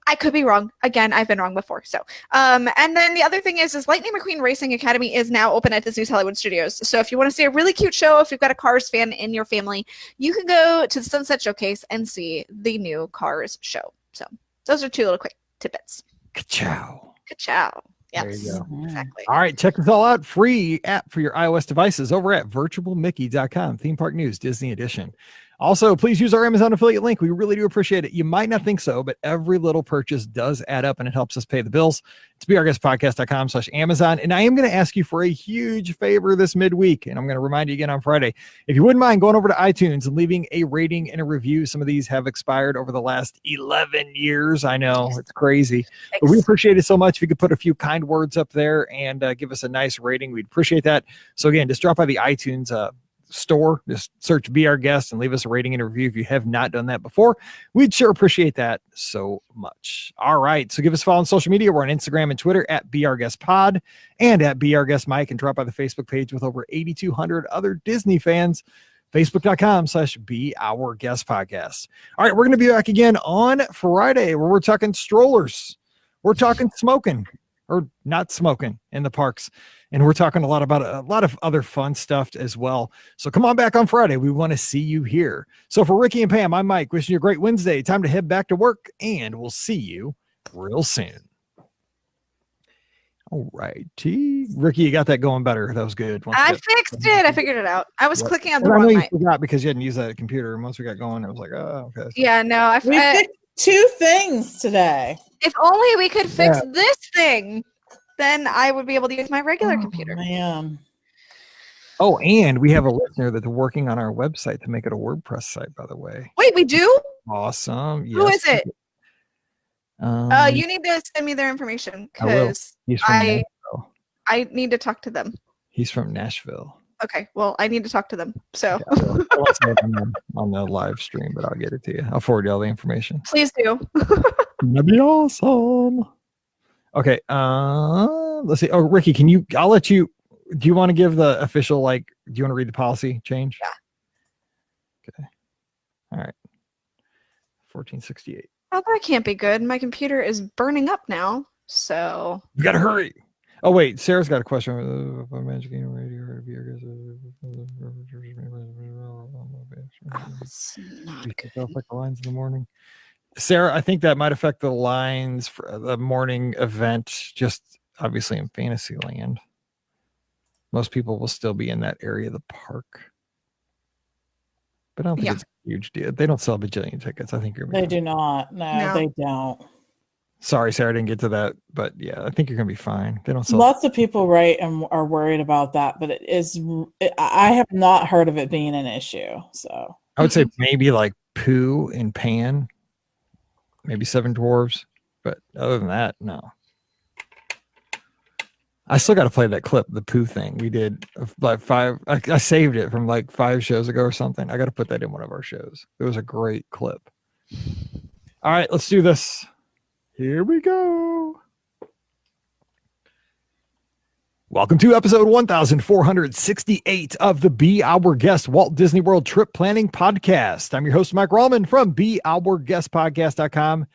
I could be wrong. Again, I've been wrong before. So, and then the other thing is Lightning McQueen Racing Academy is now open at Disney's Hollywood Studios. So if you want to see a really cute show, if you've got a Cars fan in your family, you can go to the Sunset Showcase and see the new Cars show. So those are 2 little quick tidbits. Ka-chow. Ka-chow. There you Yes, go. exactly. All right, check this all out. Free app for your iOS devices over at virtualmickey.com. Theme Park News, Disney Edition. Also, please use our Amazon affiliate link. We really do appreciate it. You might not think so, but every little purchase does add up and it helps us pay the bills. It's beourguestpodcast.com/Amazon. And I am going to ask you for a huge favor this midweek. And I'm going to remind you again on Friday. If you wouldn't mind going over to iTunes and leaving a rating and a review. Some of these have expired over the last 11 years. I know it's crazy, but we appreciate it so much. If you could put a few kind words up there and give us a nice rating, we'd appreciate that. So again, just drop by the iTunes store, just search Be Our Guest and leave us a rating and a review if you have not done that before. We'd sure appreciate that so much. All right, so give us a follow on social media. We're on Instagram and Twitter at Be Our Guest Pod and at Be Our Guest Mike, and drop by the Facebook page with over 8,200 other Disney fans. Facebook.com/Be Our Guest Podcast. All right, we're going to be back again on Friday where we're talking strollers. We're talking smoking or not smoking in the parks. And we're talking a lot about a lot of other fun stuff as well. So come on back on Friday. We want to see you here. So for Ricky and Pam, I'm Mike. Wishing you a great Wednesday. Time to head back to work, and we'll see you real soon. All right. Ricky, you got that going better. That was good. I fixed it. I figured it out. I was clicking on the I know wrong you mic. forgot because you hadn't used that computer. And once we got going, it was like, oh, okay. Yeah, no. We picked 2 things today. If only we could fix this thing, then I would be able to use my regular computer. Man. Oh, and we have a listener that's working on our website to make it a WordPress site, by the way. Wait, we do? Awesome. Who Yes. is it? You need to send me their information I will. because He's from Nashville. I need to talk to them. He's from Nashville. Okay, well, I need to talk to them. So I won't say it on the live stream, but I'll get it to you. I'll forward you all the information. please do. That'd be awesome. Okay. Let's see. Oh, Ricky, I'll let you, do you want to give the official, do you want to read the policy change? Yeah. Okay. All right. 1468. Oh, that can't be good. My computer is burning up now. So You got to hurry. Oh, wait. Sarah's got a question. that's not good. Like the lines in the morning. Sarah, I think that might affect the lines for the morning event, just obviously in Fantasyland. Most people will still be in that area of the park. But I don't think it's a huge deal. They don't sell a bajillion tickets. I think you're They do not. No, they don't. Sorry, Sarah, I didn't get to that. But yeah, I think you're going to be fine. They don't sell. Lots of people write and are worried about that, but I have not heard of it being an issue. So I would say maybe like Pooh and Pan. Maybe Seven Dwarves, but other than that, no. I still got to play that clip, the Pooh thing we did like 5. I saved it from like 5 shows ago or something. I got to put that in one of our shows. It was a great clip. All right, let's do this. Here we go. Welcome to episode 1468 of the Be Our Guest Walt Disney World Trip Planning Podcast. I'm your host, Mike Rallman from BeOurGuestPodcast.com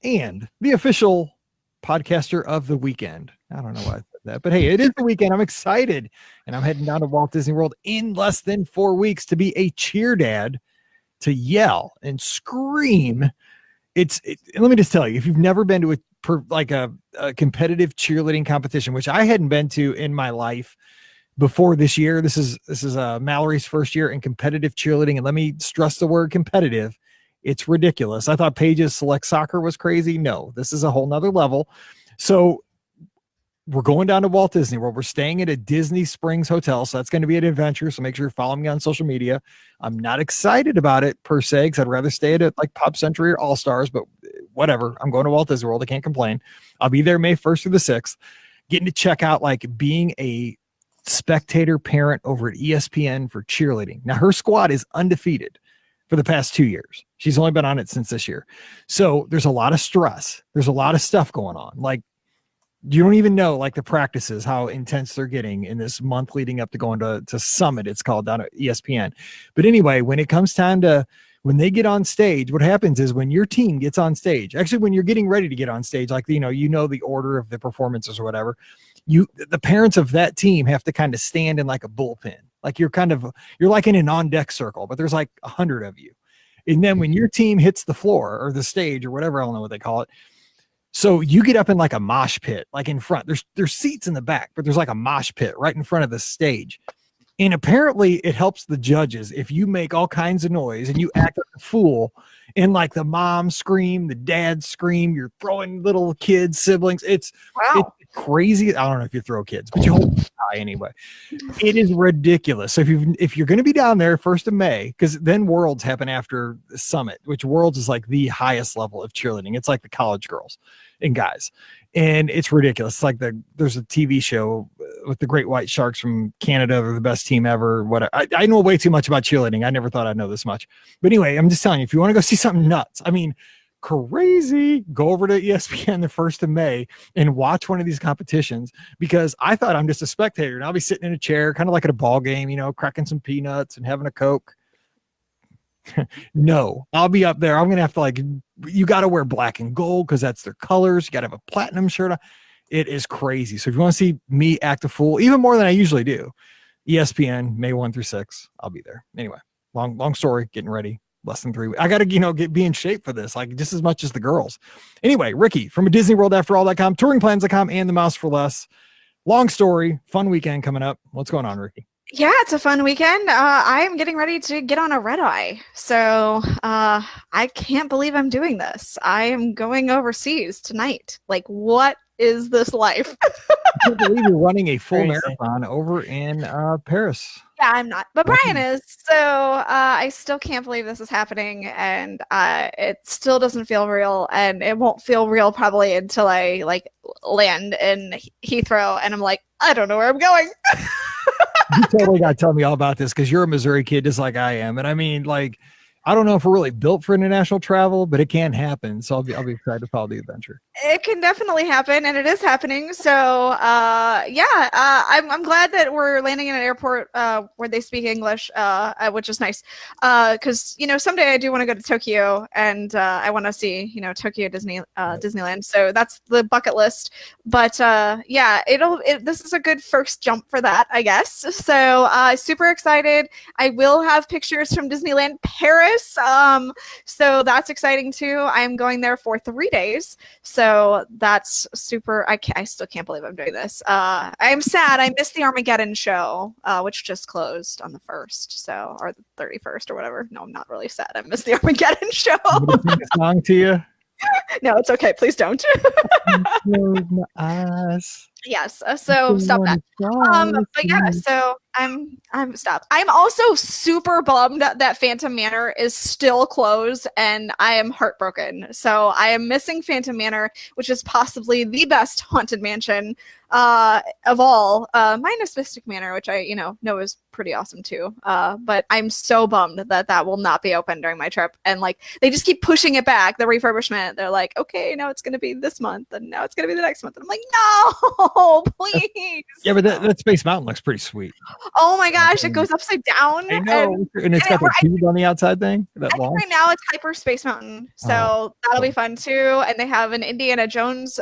and the official podcaster of the weekend. I don't know why I said that, but hey, it is the weekend. I'm excited, and I'm heading down to Walt Disney World in less than 4 weeks to be a cheer dad, to yell and scream. Let me just tell you, if you've never been to a competitive cheerleading competition, which I hadn't been to in my life before this year. This is Mallory's first year in competitive cheerleading. And let me stress the word competitive. It's ridiculous. I thought Paige's select soccer was crazy. No, this is a whole nother level. So we're going down to Walt Disney World. We're staying at a Disney Springs hotel. So that's going to be an adventure. So make sure you're following me on social media. I'm not excited about it per se, because I'd rather stay at like Pop Century or All Stars, but whatever. I'm going to Walt Disney World. I can't complain. I'll be there May 1st through the 6th, getting to check out being a spectator parent over at ESPN for cheerleading. Now her squad is undefeated for the past 2 years. She's only been on it since this year. So there's a lot of stress. There's a lot of stuff going on. You don't even know the practices, how intense they're getting in this month leading up to going to Summit. It's called down at ESPN. But anyway, when it comes time when they get on stage, what happens is when your team gets on stage, actually when you're getting ready to get on stage, the order of the performances or whatever, the parents of that team have to kind of stand in like a bullpen. You're like in an on-deck circle, but there's like 100 of you. And then when your team hits the floor or the stage or whatever, I don't know what they call it, So you get up in like a mosh pit, like in front. There's seats in the back, but there's like a mosh pit right in front of the stage. And apparently it helps the judges if you make all kinds of noise and you act like a fool and like the mom scream, the dad scream, you're throwing little kids, siblings. It's crazy. I don't know if you throw kids, but you hold high anyway. It is ridiculous. So if you're going to be down there 1st of May, because then Worlds happen after the summit, which Worlds is like the highest level of cheerleading. It's like the college girls and guys. And it's ridiculous. It's like there's a TV show with the Great White Sharks from Canada. They're the best team ever. What I know way too much about cheerleading. I never thought I'd know this much. But anyway, I'm just telling you, if you want to go see something nuts, I mean, crazy, go over to ESPN the 1st of May and watch one of these competitions, because I thought I'm just a spectator and I'll be sitting in a chair, kind of like at a ball game, you know, cracking some peanuts and having a Coke. No, I'll be up there. I'm going to have to like, you got to wear black and gold because that's their colors. You got to have a platinum shirt on. It is crazy. So if you want to see me act a fool, even more than I usually do, ESPN, May 1 through 6, I'll be there. Anyway, long story, getting ready. Less than 3 weeks. I got to, be in shape for this, like just as much as the girls. Anyway, Ricky from DisneyWorldAfterAll.com, touringplans.com, and the Mouse for Less. Long story, fun weekend coming up. What's going on, Ricky? Yeah, it's a fun weekend. I am getting ready to get on a red eye. So I can't believe I'm doing this. I am going overseas tonight. Like, what is this life? I can't believe you're running a full marathon over in Paris. Yeah, I'm not, but Brian is. So I still can't believe this is happening, and it still doesn't feel real, and it won't feel real probably until I like land in Heathrow, and I'm like, I don't know where I'm going. You totally got to tell me all about this, because you're a Missouri kid just like I am, and I mean, like, I don't know if we're really built for international travel, but it can happen. So I'll be excited to follow the adventure. It can definitely happen, and it is happening. So I'm glad that we're landing in an airport where they speak English, which is nice. Because someday I do want to go to Tokyo, and I want to see Tokyo Disneyland. So that's the bucket list. But this is a good first jump for that, I guess. So super excited. I will have pictures from Disneyland Paris. So that's exciting too. I'm going there for 3 days. So that's super. I still can't believe I'm doing this. I'm sad. I missed the Armageddon show, which just closed on the 1st, or the 31st or whatever. No, I'm not really sad. I missed the Armageddon show. I'm gonna sing a song to you. No, it's okay. Please don't. Close my eyes. Yes. So stop that. But yeah, so I'm stopped. I'm also super bummed that Phantom Manor is still closed, and I am heartbroken. So I am missing Phantom Manor, which is possibly the best haunted mansion of all, minus Mystic Manor, which I know is pretty awesome too. But I'm so bummed that will not be open during my trip, and like they just keep pushing it back. The refurbishment. They're like, okay, now it's going to be this month, and now it's going to be the next month. And I'm like, no, please. Yeah, but that Space Mountain looks pretty sweet. Oh my gosh, it goes upside down. I know, and it's got the tube on the outside thing. I think right now it's Hyperspace Mountain, so that'll be fun too. And they have an Indiana Jones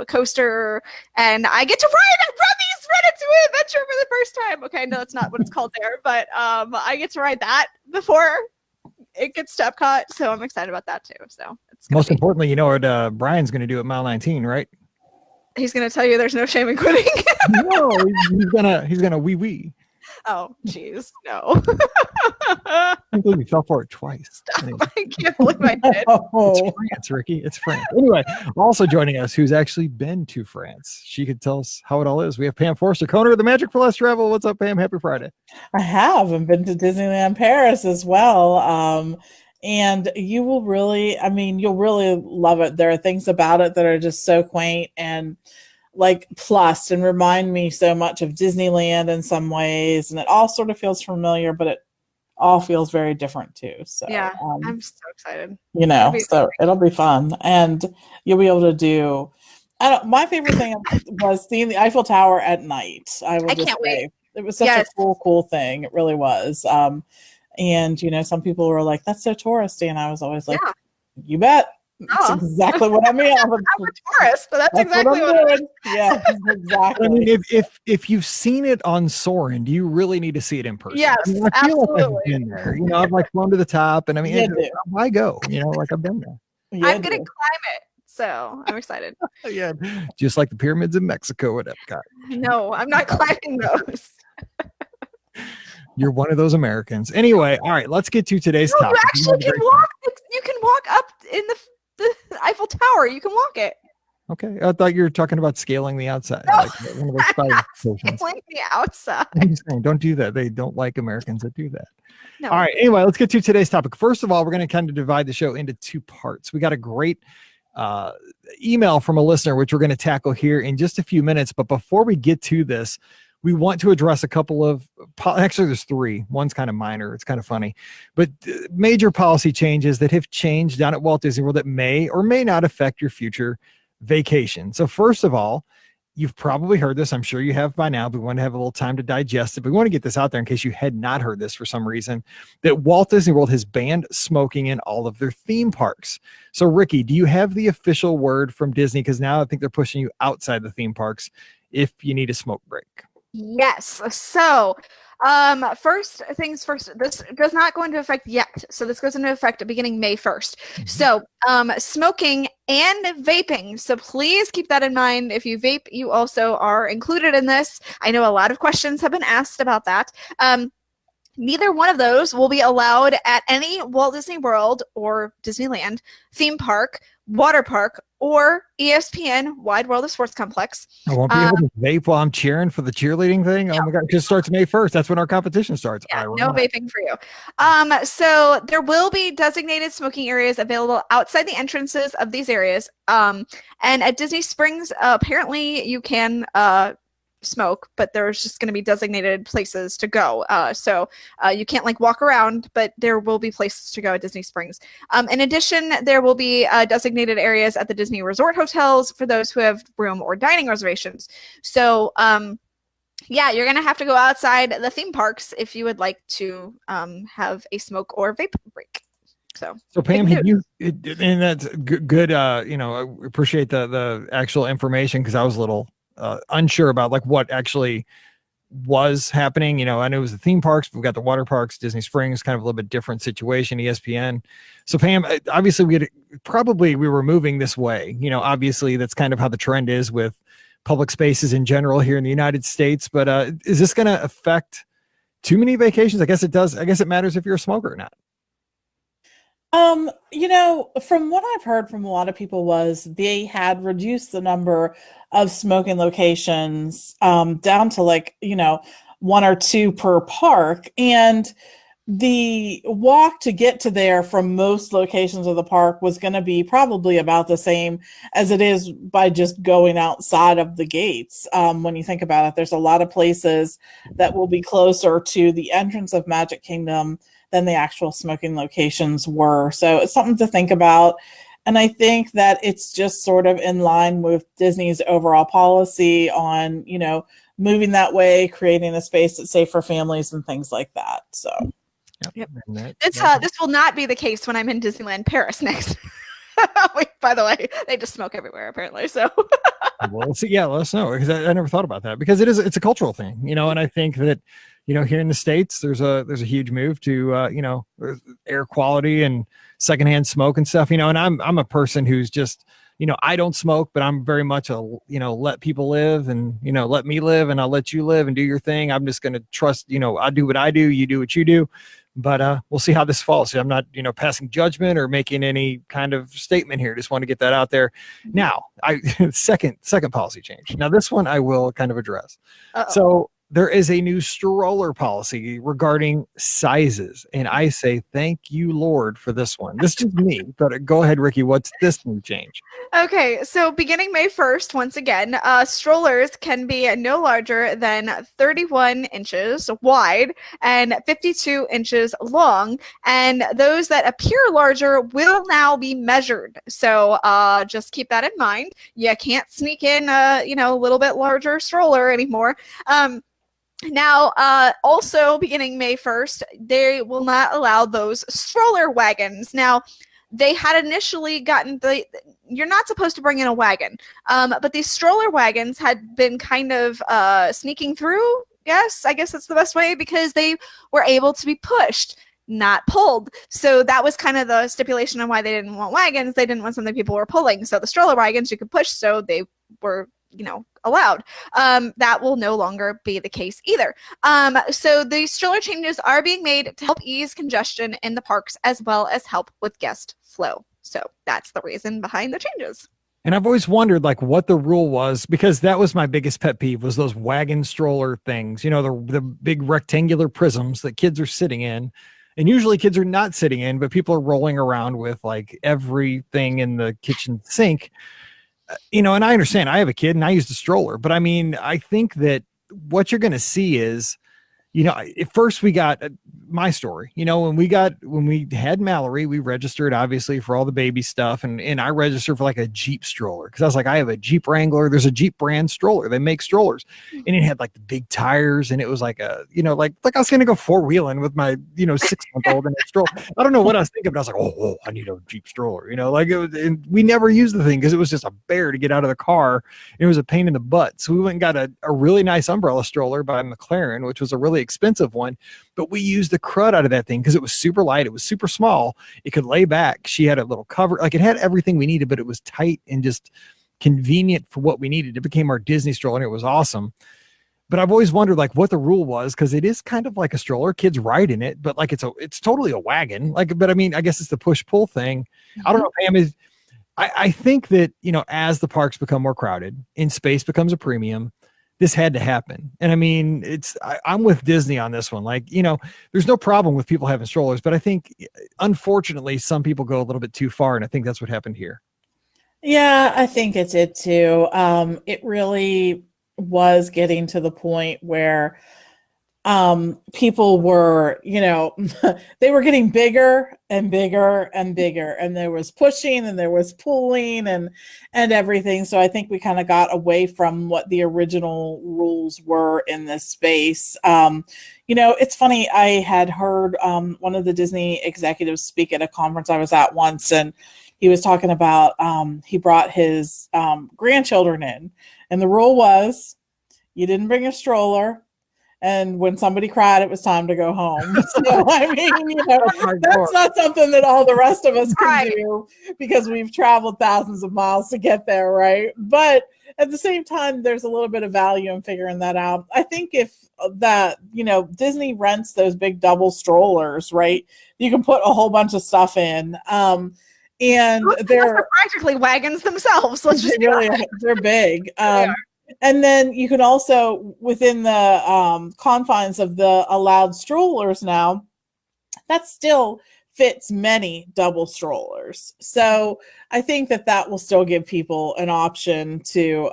coaster, and I get to run these Ratatouille Adventure for the first time. Okay, no, that's not what it's called there, but I get to ride that before it gets to Epcot, so I'm excited about that too. So it's most importantly, what Brian's going to do at mile 19, right? He's going to tell you there's no shame in quitting. No, he's gonna wee. Oh, jeez, no. I can't believe you fell for it twice. Stop. I can't believe I did. It's France, Ricky. It's France. Anyway, also joining us, who's actually been to France. She could tell us how it all is. We have Pam Forster, co-owner of the Magic for Less Travel. What's up, Pam? Happy Friday. I have. I've been to Disneyland Paris as well. And you'll really love it. There are things about it that are just so quaint and like plus and remind me so much of Disneyland in some ways. And it all sort of feels familiar, but it all feels very different too. So yeah, I'm so excited. It'll be fun. And you'll be able to do, my favorite thing was seeing the Eiffel Tower at night. I can't wait. It was such a cool thing. It really was. And some people were like, that's so touristy. And I was always like, you bet. That's exactly what I mean. I'm a tourist, but that's exactly what it is. Yeah, exactly. I mean, if you've seen it on Soarin', do you really need to see it in person? Yes, I feel absolutely. like I've been there. I've like flown to the top, and I mean, why go? Like I've been there. I'm gonna climb it So I'm excited. Yeah, just like the pyramids in Mexico at Epcot. No, I'm not climbing those. You're one of those Americans. Anyway, all right, let's get to today's No, you topic. actually can walk. You can walk up in the Eiffel Tower. You can walk it. Okay, I thought you were talking about scaling the outside. No, Like one of those I'm not stations. scaling the outside. I'm just saying, don't do that. They don't like Americans that do that. No. All right. Anyway, let's get to today's topic. First of all, we're going to kind of divide the show into two parts. We got a great email from a listener, which we're going to tackle here in just a few minutes. But before we get to this, we want to address a couple of, actually there's three. One's kind of minor. It's kind of funny, but major policy changes that have changed down at Walt Disney World that may or may not affect your future vacation. So first of all, you've probably heard this. I'm sure you have by now, but we want to have a little time to digest it. But we want to get this out there in case you had not heard this for some reason, that Walt Disney World has banned smoking in all of their theme parks. So Ricky, do you have the official word from Disney? Because now I think they're pushing you outside the theme parks if you need a smoke break. Yes. So, first things first, this does not go into effect yet. So this goes into effect beginning May 1st. Mm-hmm. So, smoking and vaping. So please keep that in mind. If you vape, you also are included in this. I know a lot of questions have been asked about that. Neither one of those will be allowed at any Walt Disney World or Disneyland theme park, water park, or ESPN Wide World of Sports Complex. I won't be able to vape while I'm cheering for the cheerleading thing. No. Oh my God, it just starts May 1st. That's when our competition starts. Yeah, no vaping for you. So there will be designated smoking areas available outside the entrances of these areas. And at Disney Springs, apparently you can smoke, but there's just going to be designated places to go. So you can't like walk around, but there will be places to go at Disney Springs. In addition, there will be designated areas at the Disney Resort hotels for those who have room or dining reservations. So yeah, you're going to have to go outside the theme parks if you would like to have a smoke or vape break. So Pam, and that's good. You know, I appreciate the actual information because I was a little unsure about like what actually was happening. You know, I know it was the theme parks, but we've got the water parks, Disney Springs, kind of a little bit different situation, ESPN. So Pam, obviously we were moving this way. You know, obviously that's kind of how the trend is with public spaces in general here in the United States. But is this going to affect too many vacations? I guess it does. I guess it matters if you're a smoker or not. You know, from what I've heard from a lot of people was they had reduced the number of smoking locations down to like, you know, 1 or 2 per park. And the walk to get to there from most locations of the park was going to be probably about the same as it is by just going outside of the gates. When you think about it, there's a lot of places that will be closer to the entrance of Magic Kingdom than the actual smoking locations were. So it's something to think about. And I think that it's just sort of in line with Disney's overall policy on, you know, moving that way, creating a space that's safe for families and things like that. So, yep. This will not be the case when I'm in Disneyland Paris next. Wait, by the way, they just smoke everywhere apparently. So well, see, yeah, let us know because I never thought about that because it's a cultural thing, you know, and I think that, you know, here in the States, there's a huge move to, you know, air quality and secondhand smoke and stuff, you know, and I'm a person who's just, you know, I don't smoke, but I'm very much you know, let people live and, you know, let me live and I'll let you live and do your thing. I'm just going to trust, you know, I do what I do, you do what you do, but we'll see how this falls. So I'm not, you know, passing judgment or making any kind of statement here. Just want to get that out there. Now, second policy change. Now this one I will kind of address. Uh-oh. So there is a new stroller policy regarding sizes. And I say, thank you, Lord, for this one. This is just me, but go ahead, Ricky. What's this new change? Okay, so beginning May 1st, once again, strollers can be no larger than 31 inches wide and 52 inches long. And those that appear larger will now be measured. So just keep that in mind. You can't sneak in a, you know, a little bit larger stroller anymore. Now, also beginning May 1st, they will not allow those stroller wagons. Now, they had initially gotten you're not supposed to bring in a wagon, but these stroller wagons had been kind of sneaking through. Yes, I guess that's the best way because they were able to be pushed. not pulled. So that was kind of the stipulation on why they didn't want wagons. They didn't want something people were pulling. So the stroller wagons you could push, so they were, allowed. That will no longer be the case either. So the stroller changes are being made to help ease congestion in the parks as well as help with guest flow. So that's the reason behind the changes. And I've always wondered like what the rule was, because that was my biggest pet peeve, was those wagon stroller things, the big rectangular prisms that kids are sitting in. And usually kids are not sitting in, but people are rolling around with like everything in the kitchen sink. And I understand, I have a kid and I used a stroller, but I mean, I think that what you're going to see is, at first we got my story, when we had Mallory, we registered obviously for all the baby stuff. And I registered for like a Jeep stroller. Cause I was like, I have a Jeep Wrangler. There's a Jeep brand stroller. They make strollers, and it had like the big tires, and it was like a, like I was going to go 4-wheeling with my, 6-month-old in a stroller. I don't know what I was thinking, but I was like, oh, I need a Jeep stroller, like it was, and we never used the thing cause it was just a bear to get out of the car. It was a pain in the butt. So we went and got a really nice umbrella stroller by McLaren, which was a really expensive one, but we used the crud out of that thing because it was super light. It was super small. It could lay back. She had a little cover, like it had everything we needed, but it was tight and just convenient for what we needed. It became our Disney stroller and it was awesome. But I've always wondered like what the rule was, because it is kind of like a stroller. Kids ride in it, but like it's totally a wagon. But I mean, I guess it's the push-pull thing. Mm-hmm. I don't know, Pam, I think that, as the parks become more crowded and space becomes a premium, this had to happen. And I mean, I'm with Disney on this one. Like, there's no problem with people having strollers, but I think unfortunately some people go a little bit too far. And I think that's what happened here. Yeah, I think it did too. It really was getting to the point where people were, they were getting bigger and bigger and bigger, and there was pushing and there was pulling and everything. So I think we kind of got away from what the original rules were in this space. It's funny, I had heard one of the Disney executives speak at a conference I was at once, and he was talking about he brought his grandchildren in, and the rule was you didn't bring a stroller. And when somebody cried, it was time to go home. So, I mean, that's not something that all the rest of us can do, because we've traveled thousands of miles to get there, right? But at the same time, there's a little bit of value in figuring that out. I think if Disney rents those big double strollers, right? You can put a whole bunch of stuff in. And they're practically wagons themselves. They're big. And then you can also, within the confines of the allowed strollers now, that still fits many double strollers. So I think that will still give people an option to,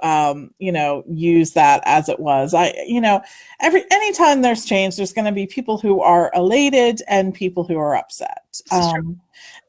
use that as it was. Anytime there's change, there's going to be people who are elated and people who are upset.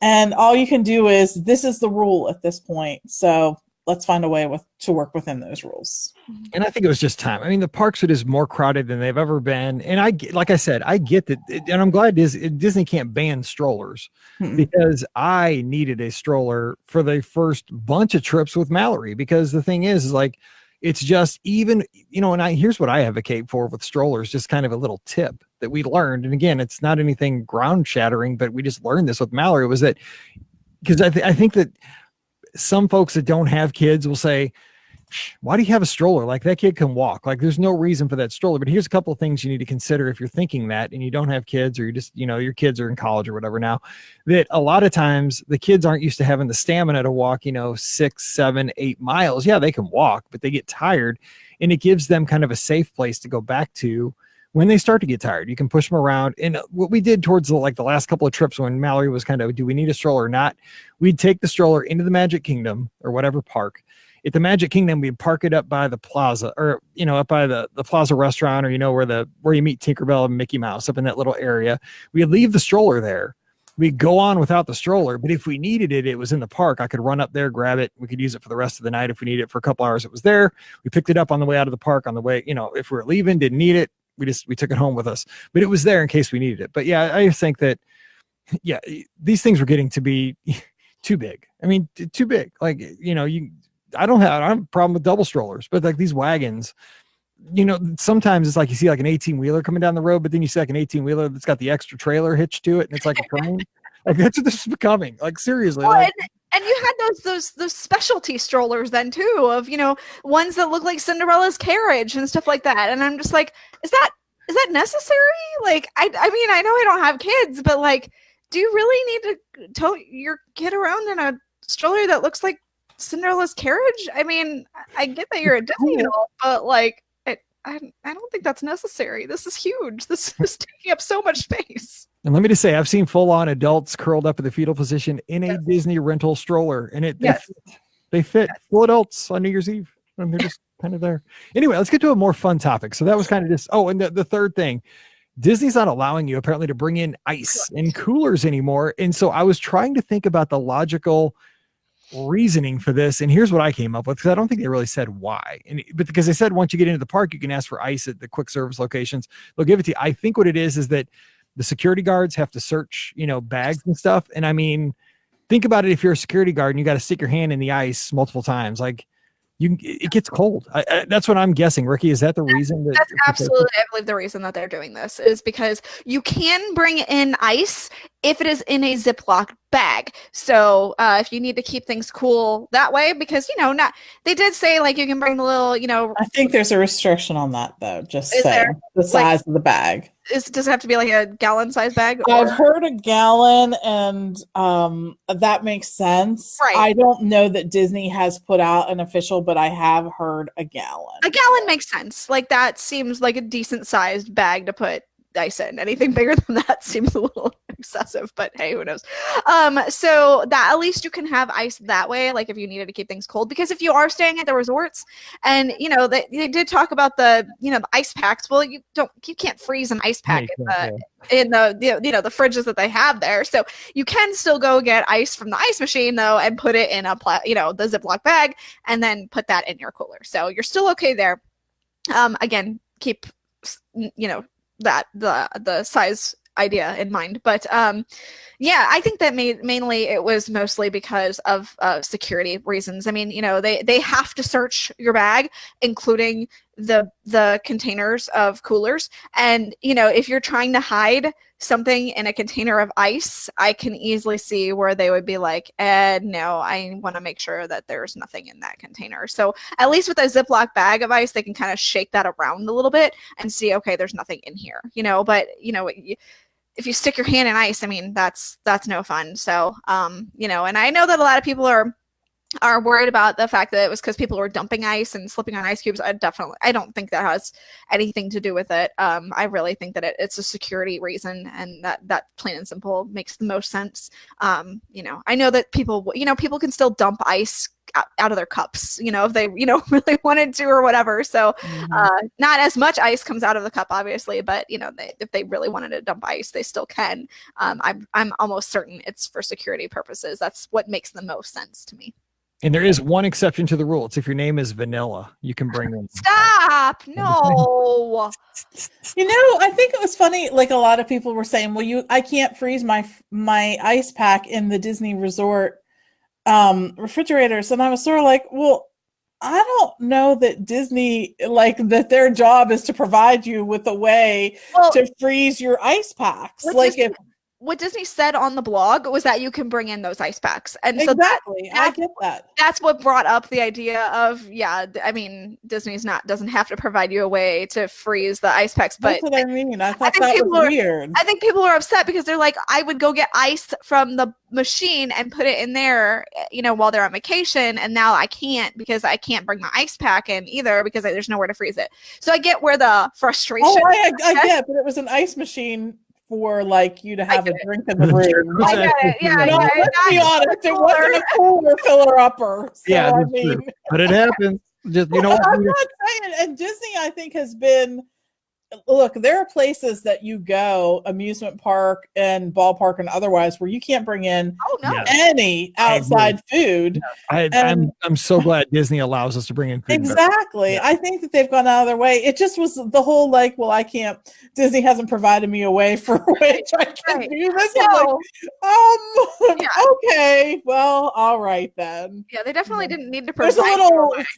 And all you can do is, this is the rule at this point. So let's find a way to work within those rules. And I think it was just time. I mean, the parks are just more crowded than they've ever been. And like I said, I get that. And I'm glad Disney can't ban strollers, because I needed a stroller for the first bunch of trips with Mallory, because the thing is like, it's just even, and here's what I advocate for with strollers, just kind of a little tip that we learned. And again, it's not anything ground shattering, but we just learned this with Mallory, was that, because I think that some folks that don't have kids will say, why do you have a stroller? Like, that kid can walk. Like, there's no reason for that stroller. But here's a couple of things you need to consider if you're thinking that and you don't have kids, or you just, your kids are in college or whatever now, that a lot of times the kids aren't used to having the stamina to walk, 6, 7, 8 miles. Yeah, they can walk, but they get tired, and it gives them kind of a safe place to go back to when they start to get tired. You can push them around. And what we did towards the last couple of trips, when Mallory was kind of, do we need a stroller or not? We'd take the stroller into the Magic Kingdom or whatever park. At the Magic Kingdom, we'd park it up by the plaza, or, up by the plaza restaurant, or, where you meet Tinkerbell and Mickey Mouse, up in that little area. We'd leave the stroller there. We'd go on without the stroller, but if we needed it, it was in the park. I could run up there, grab it. We could use it for the rest of the night. If we needed it for a couple hours, it was there. We picked it up on the way out of the park, on the way, if we were leaving, didn't need it, we took it home with us, but it was there in case we needed it. But yeah, I think that, these things were getting to be too big. I mean, too big. Like, I don't have a problem with double strollers, but like these wagons, sometimes it's like you see like an 18-wheeler coming down the road, but then you see like an 18-wheeler that's got the extra trailer hitched to it, and it's like a train. Like that's what this is becoming. Like seriously. Well, Like, and you had those specialty strollers then too, of ones that look like Cinderella's carriage and stuff like that. And I'm just like, is that necessary? Like, I mean, I know I don't have kids, but like, do you really need to tow your kid around in a stroller that looks like Cinderella's carriage? I mean, I get that you're a Disney and all, but like, I don't think that's necessary. This is huge. This is taking up so much space. and let me just say, I've seen full-on adults curled up in the fetal position in a Disney rental stroller, and they fit full adults on New Year's Eve, and they're just kind of there. Anyway, let's get to a more fun topic. So that was kind of just. Oh, and the third thing, Disney's not allowing you apparently to bring in ice and coolers anymore, and so I was trying to think about the logical reasoning for this, and here's what I came up with, because I don't think they really said why, but because they said once you get into the park you can ask for ice at the quick service locations, they'll give it to you. I think what it is that the security guards have to search bags and stuff, and I mean, think about it, if you're a security guard and you got to stick your hand in the ice multiple times, like it gets cold. That's what I'm guessing. Ricky, is that the reason? That's absolutely, I believe the reason that they're doing this is because you can bring in ice if it is in a Ziploc bag. So if you need to keep things cool that way, because they did say like you can bring the little, I think there's a restriction on that though. Just Is saying, there? the size of the bag. Does it have to be like a gallon size bag? I've heard a gallon, and that makes sense. Right. I don't know that Disney has put out an official, but I have heard a gallon. A gallon makes sense. Like that seems like a decent sized bag to put ice in. Anything bigger than that seems a little excessive, but hey, who knows? So that at least you can have ice that way, like if you needed to keep things cold, because if you are staying at the resorts and they did talk about the the ice packs. Well, you can't freeze an ice pack in the fridges that they have there. So you can still go get ice from the ice machine though and put it in the Ziploc bag and then put that in your cooler. So you're still okay there. Again, keep that the size idea in mind, but I think that mainly it was mostly because of security reasons. I mean, they have to search your bag, including the containers of coolers, and if you're trying to hide something in a container of ice, I can easily see where they would be like, no, I want to make sure that there's nothing in that container. So at least with a Ziploc bag of ice, they can kind of shake that around a little bit and see, okay, there's nothing in here, but if you stick your hand in ice, I mean, that's no fun. So, and I know that a lot of people are worried about the fact that it was because people were dumping ice and slipping on ice cubes. I don't think that has anything to do with it. I really think that it's a security reason, and that plain and simple makes the most sense. I know that people can still dump ice out of their cups, if they, really wanted to or whatever. So not as much ice comes out of the cup, obviously, but if they really wanted to dump ice, they still can. I'm almost certain it's for security purposes. That's what makes the most sense to me. And there is one exception to the rule. It's if your name is Vanilla, you can bring in. Stop! No. I think it was funny. Like a lot of people were saying, well, I can't freeze my ice pack in the Disney Resort refrigerators, and I was sort of like, well, I don't know that Disney, like, that their job is to provide you with a way to freeze your ice packs. What Disney said on the blog was that you can bring in those ice packs. And exactly. I get that. That's what brought up the idea of, I mean, Disney's doesn't have to provide you a way to freeze the ice packs. But that's what I mean. I thought that was weird. I think people are upset because they're like, I would go get ice from the machine and put it in there, while they're on vacation. And now I can't because I can't bring my ice pack in either because there's nowhere to freeze it. So I get where the frustration. Oh, I get, but it was an ice machine for like you to have a drink in the room. I get it. Yeah. Let's be honest, it wasn't a cooler filler upper. So, yeah, I mean, but it happens. Just I'm not saying, and Disney, I think, has been. Look, there are places that you go, amusement park and ballpark and otherwise, where you can't bring in any outside food. I'm so glad Disney allows us to bring in food. Exactly. Yeah. I think that they've gone out of their way. It just was the whole like, well, I can't. Disney hasn't provided me a way for which I can do this. No. I'm like, okay, well, all right then. Yeah, they definitely didn't need to provide.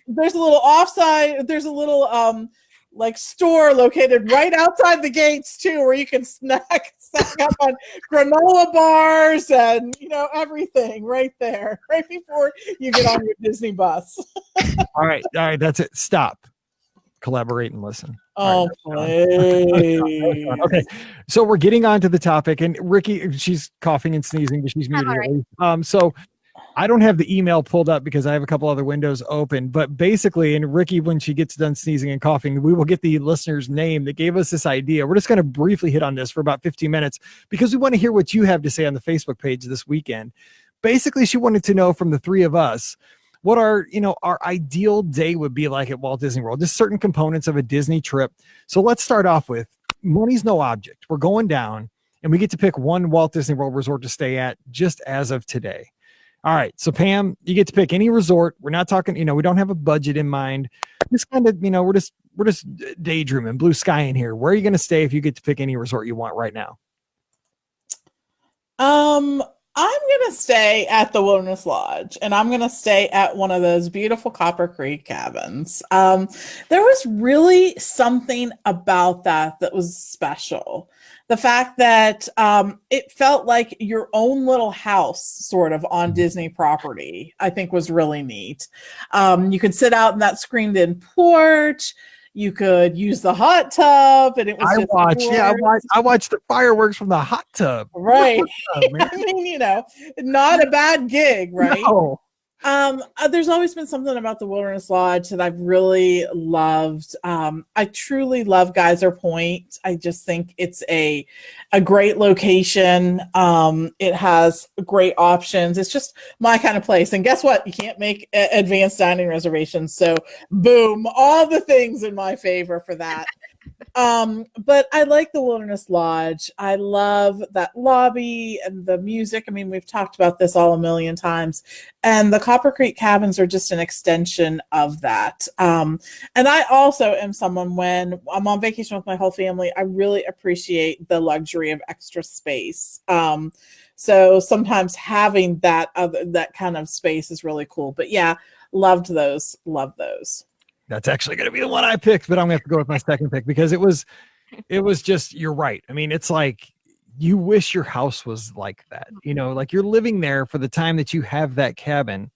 There's a little offside. There's a little like store located right outside the gates too, where you can snack up on granola bars and everything right there, right before you get on your Disney bus. All right, that's it. Stop. Collaborate and listen. Oh, right, please. okay, so we're getting on to the topic, and Ricky, she's coughing and sneezing, but she's muted. Right. So I don't have the email pulled up because I have a couple other windows open, but basically, and Ricky, when she gets done sneezing and coughing, we will get the listener's name that gave us this idea. We're just going to briefly hit on this for about 15 minutes because we want to hear what you have to say on the Facebook page this weekend. Basically, she wanted to know from the three of us what our ideal day would be like at Walt Disney World, just certain components of a Disney trip. So let's start off with money's no object. We're going down and we get to pick one Walt Disney World resort to stay at just as of today. All right. So Pam, you get to pick any resort. We're not talking, we don't have a budget in mind. Just kind of, we're just daydreaming, blue sky in here. Where are you going to stay if you get to pick any resort you want right now? I'm going to stay at the Wilderness Lodge, and I'm going to stay at one of those beautiful Copper Creek cabins. There was really something about that was special. The fact that it felt like your own little house sort of on Disney property, I think was really neat. You could sit out in that screened-in porch. You could use the hot tub, and it was. I watched the fireworks from the hot tub. Right. I mean, not a bad gig, right? No. There's always been something about the Wilderness Lodge that I've really loved. I truly love Geyser Point. I just think it's a great location. It has great options. It's just my kind of place. And guess what? You can't make advanced dining reservations. So boom, all the things in my favor for that. But I like the Wilderness Lodge. I love that lobby and the music. I mean, we've talked about this all a million times, and the Copper Creek cabins are just an extension of that. And I also am someone, when I'm on vacation with my whole family, I really appreciate the luxury of extra space. So sometimes having that kind of space is really cool. But yeah, loved those. Love those. That's actually going to be the one I picked, but I'm going to have to go with my second pick because it was just, you're right. I mean, it's like you wish your house was like that, like you're living there for the time that you have that cabin,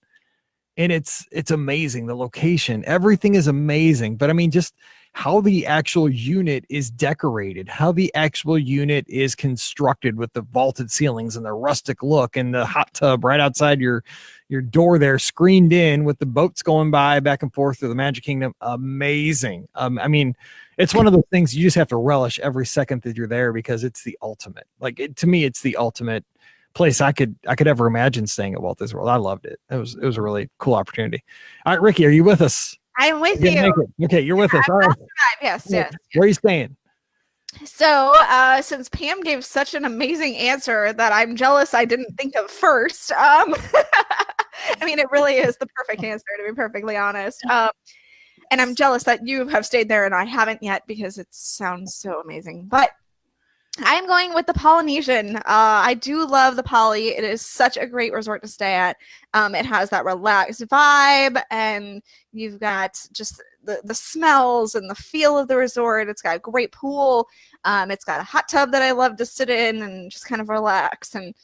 and it's amazing. The location, everything is amazing. But I mean, just how the actual unit is decorated, how the actual unit is constructed with the vaulted ceilings and the rustic look and the hot tub right outside your door there, screened in with the boats going by back and forth through the Magic Kingdom. Amazing. I mean, it's one of those things you just have to relish every second that you're there because it's the ultimate. To me, it's the ultimate place I could ever imagine staying at Walt Disney World. I loved it. It was a really cool opportunity. All right, Ricky, are you with us? I'm with you. Okay, you're with us. All right. Yes. Where are you staying? So, since Pam gave such an amazing answer that I'm jealous I didn't think of first. I mean, it really is the perfect answer, to be perfectly honest. And I'm jealous that you have stayed there and I haven't yet because it sounds so amazing. But I'm going with the Polynesian. I do love the Poly. It is such a great resort to stay at. It has that relaxed vibe, and you've got just the smells and the feel of the resort. It's got a great pool. It's got a hot tub that I love to sit in and just kind of relax. And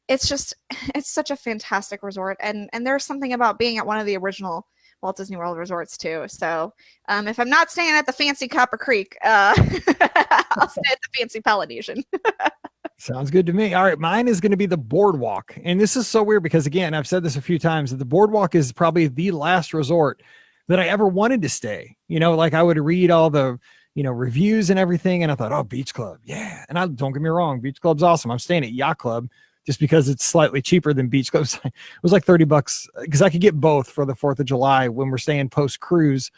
it's such a fantastic resort. And there's something about being at one of the original Walt Disney World resorts too. So if I'm not staying at the fancy Copper Creek, I'll stay at the fancy Polynesian. Sounds good to me. All right, mine is going to be the Boardwalk. And this is so weird because, again, I've said this a few times, that the Boardwalk is probably the last resort that I ever wanted to stay. Like I would read all the, reviews and everything, and I thought, oh, Beach Club. Yeah. And don't get me wrong, Beach Club's awesome. I'm staying at Yacht Club just because it's slightly cheaper than Beach Club. It was like $30 because I could get both for the 4th of July when we're staying post-cruise.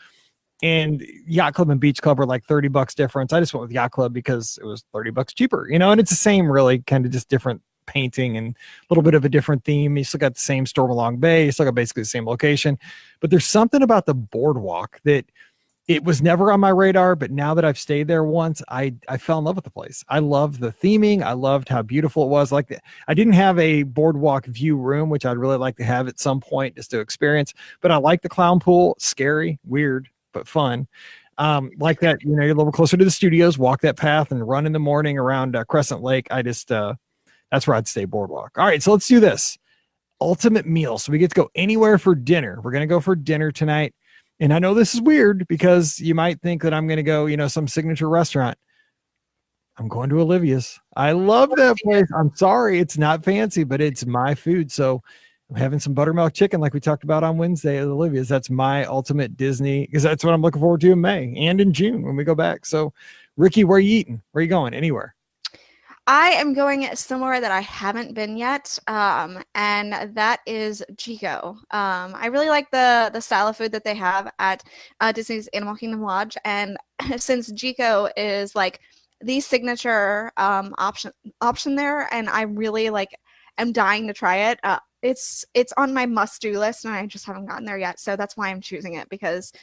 And Yacht Club and Beach Club are like $30 difference. I just went with Yacht Club because it was $30 cheaper, and it's the same, really, kind of just different painting and a little bit of a different theme. You still got the same Stormalong Bay. You still got basically the same location, but there's something about the Boardwalk that it was never on my radar. But now that I've stayed there once, I fell in love with the place. I loved the theming. I loved how beautiful it was. I didn't have a Boardwalk view room, which I'd really like to have at some point just to experience, but I like the clown pool. Scary, weird, but fun. like that, you know, you're a little closer to the studios, walk that path and run in the morning around Crescent Lake. I just, that's where I'd stay boardwalk. All right. So let's do this ultimate meal. So we get to go anywhere for dinner. We're going to go for dinner tonight. And I know this is weird because you might think that I'm going to go, you know, some signature restaurant. I'm going to Olivia's. I love that place. I'm sorry. It's not fancy, but it's my food. So I'm having some buttermilk chicken like we talked about on Wednesday at Olivia's. That's my ultimate Disney, because that's what I'm looking forward to in May and in June when we go back. So Ricky, where are you eating? Where are you going? Anywhere? I am going somewhere that I haven't been yet, and that is Chico. I really like the style of food that they have at Disney's Animal Kingdom Lodge, and since Chico is like the signature option there, and I really like am dying to try it. It's on my must-do list, and I just haven't gotten there yet, so that's why I'm choosing it, because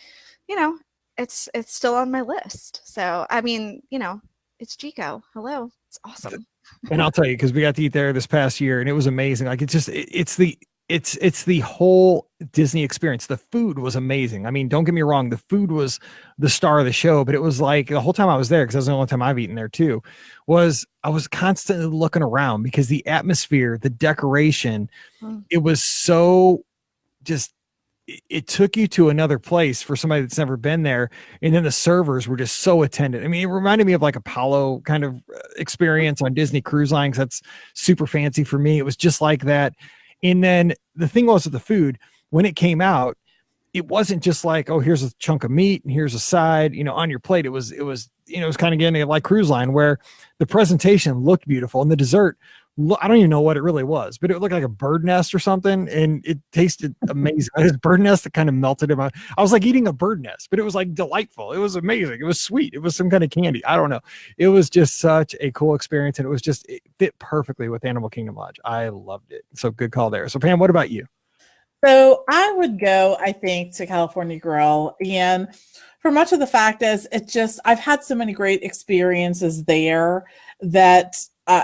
you know it's still on my list. So I mean, you know, it's Chico. Hello. It's awesome. And I'll tell you, because we got to eat there this past year and it was amazing. Like it's just, it's the whole Disney experience. The food was amazing. I mean, don't get me wrong. The food was the star of the show, but it was like the whole time I was there, because that's the only time I've eaten there too, was I was constantly looking around because the atmosphere, the decoration, it was so just, it took you to another place for somebody that's never been there. And then the servers were just so attentive. I mean, it reminded me of like Apollo kind of experience on Disney Cruise Line, 'cause that's super fancy for me. It was just like that. And then the thing was with the food, when it came out, it wasn't just like, oh, here's a chunk of meat and here's a side, you know, on your plate. It was, you know, it was kind of getting like Cruise Line, where the presentation looked beautiful and the dessert, I don't even know what it really was, but it looked like a bird nest or something, and it tasted amazing. This bird nest that kind of melted in my. I was like eating a bird nest, but it was like delightful. It was amazing. It was sweet. It was some kind of candy. I don't know. It was just such a cool experience, and it was just, it fit perfectly with Animal Kingdom Lodge. I loved it. So good call there. So Pam, what about you? So I would go, I think, to California Grill. And for much of the fact is, it just, I've had so many great experiences there that,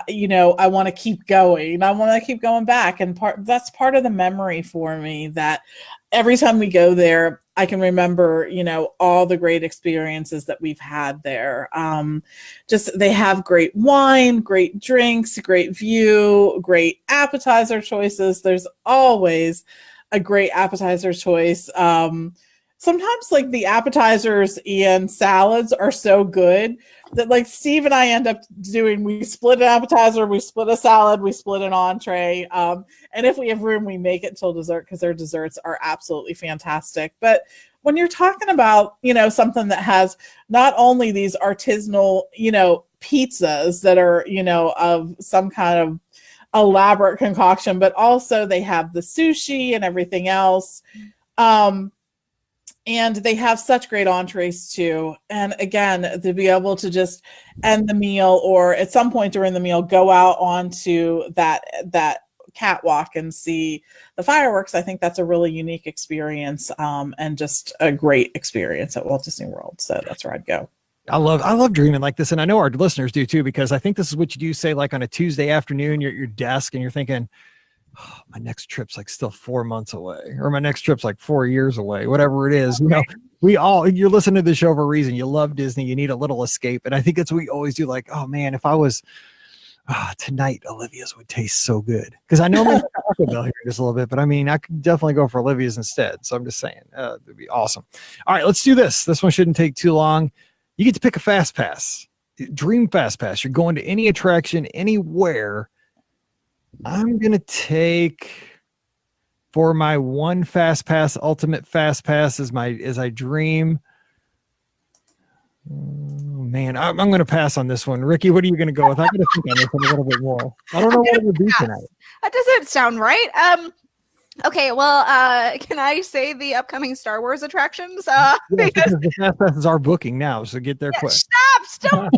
you know, I want to keep going. I want to keep going back. And that's part of the memory for me, that every time we go there, I can remember, you know, all the great experiences that we've had there. Just, they have great wine, great drinks, great view, great appetizer choices. There's always a great appetizer choice. Sometimes like the appetizers and salads are so good that like Steve and I end up doing, we split an appetizer, we split a salad, we split an entree. And if we have room, we make it till dessert, because their desserts are absolutely fantastic. But when you're talking about, you know, something that has not only these artisanal, you know, pizzas that are, you know, of some kind of elaborate concoction, but also they have the sushi and everything else. And they have such great entrees too. And again, to be able to just end the meal, or at some point during the meal, go out onto that catwalk and see the fireworks, I think that's a really unique experience, and just a great experience at Walt Disney World. So that's where I'd go. I love dreaming like this. And I know our listeners do too, because I think this is what you do, say like on a Tuesday afternoon, you're at your desk and you're thinking, oh, my next trip's like still 4 months away, or my next trip's like 4 years away, whatever it is. You know, you're listening to the show for a reason. You love Disney. You need a little escape. And I think that's what we always do. Like, oh man, if I was tonight, Olivia's would taste so good. Because I know I'm going to Taco Bell here just a little bit, but I mean, I could definitely go for Olivia's instead. So I'm just saying, it'd be awesome. All right, let's do this. This one shouldn't take too long. You get to pick a fast pass, dream fast pass. You're going to any attraction, anywhere. I'm going to take, for my one fast pass, ultimate fast pass as I dream. Oh, man, I'm going to pass on this one. Ricky, what are you going to go with? I'm going to think on this one a little bit more. I don't know what it would be tonight. That doesn't sound right. Okay, well, can I say the upcoming Star Wars attractions? Yeah, because the fast passes are booking now, so get there quick. Stop!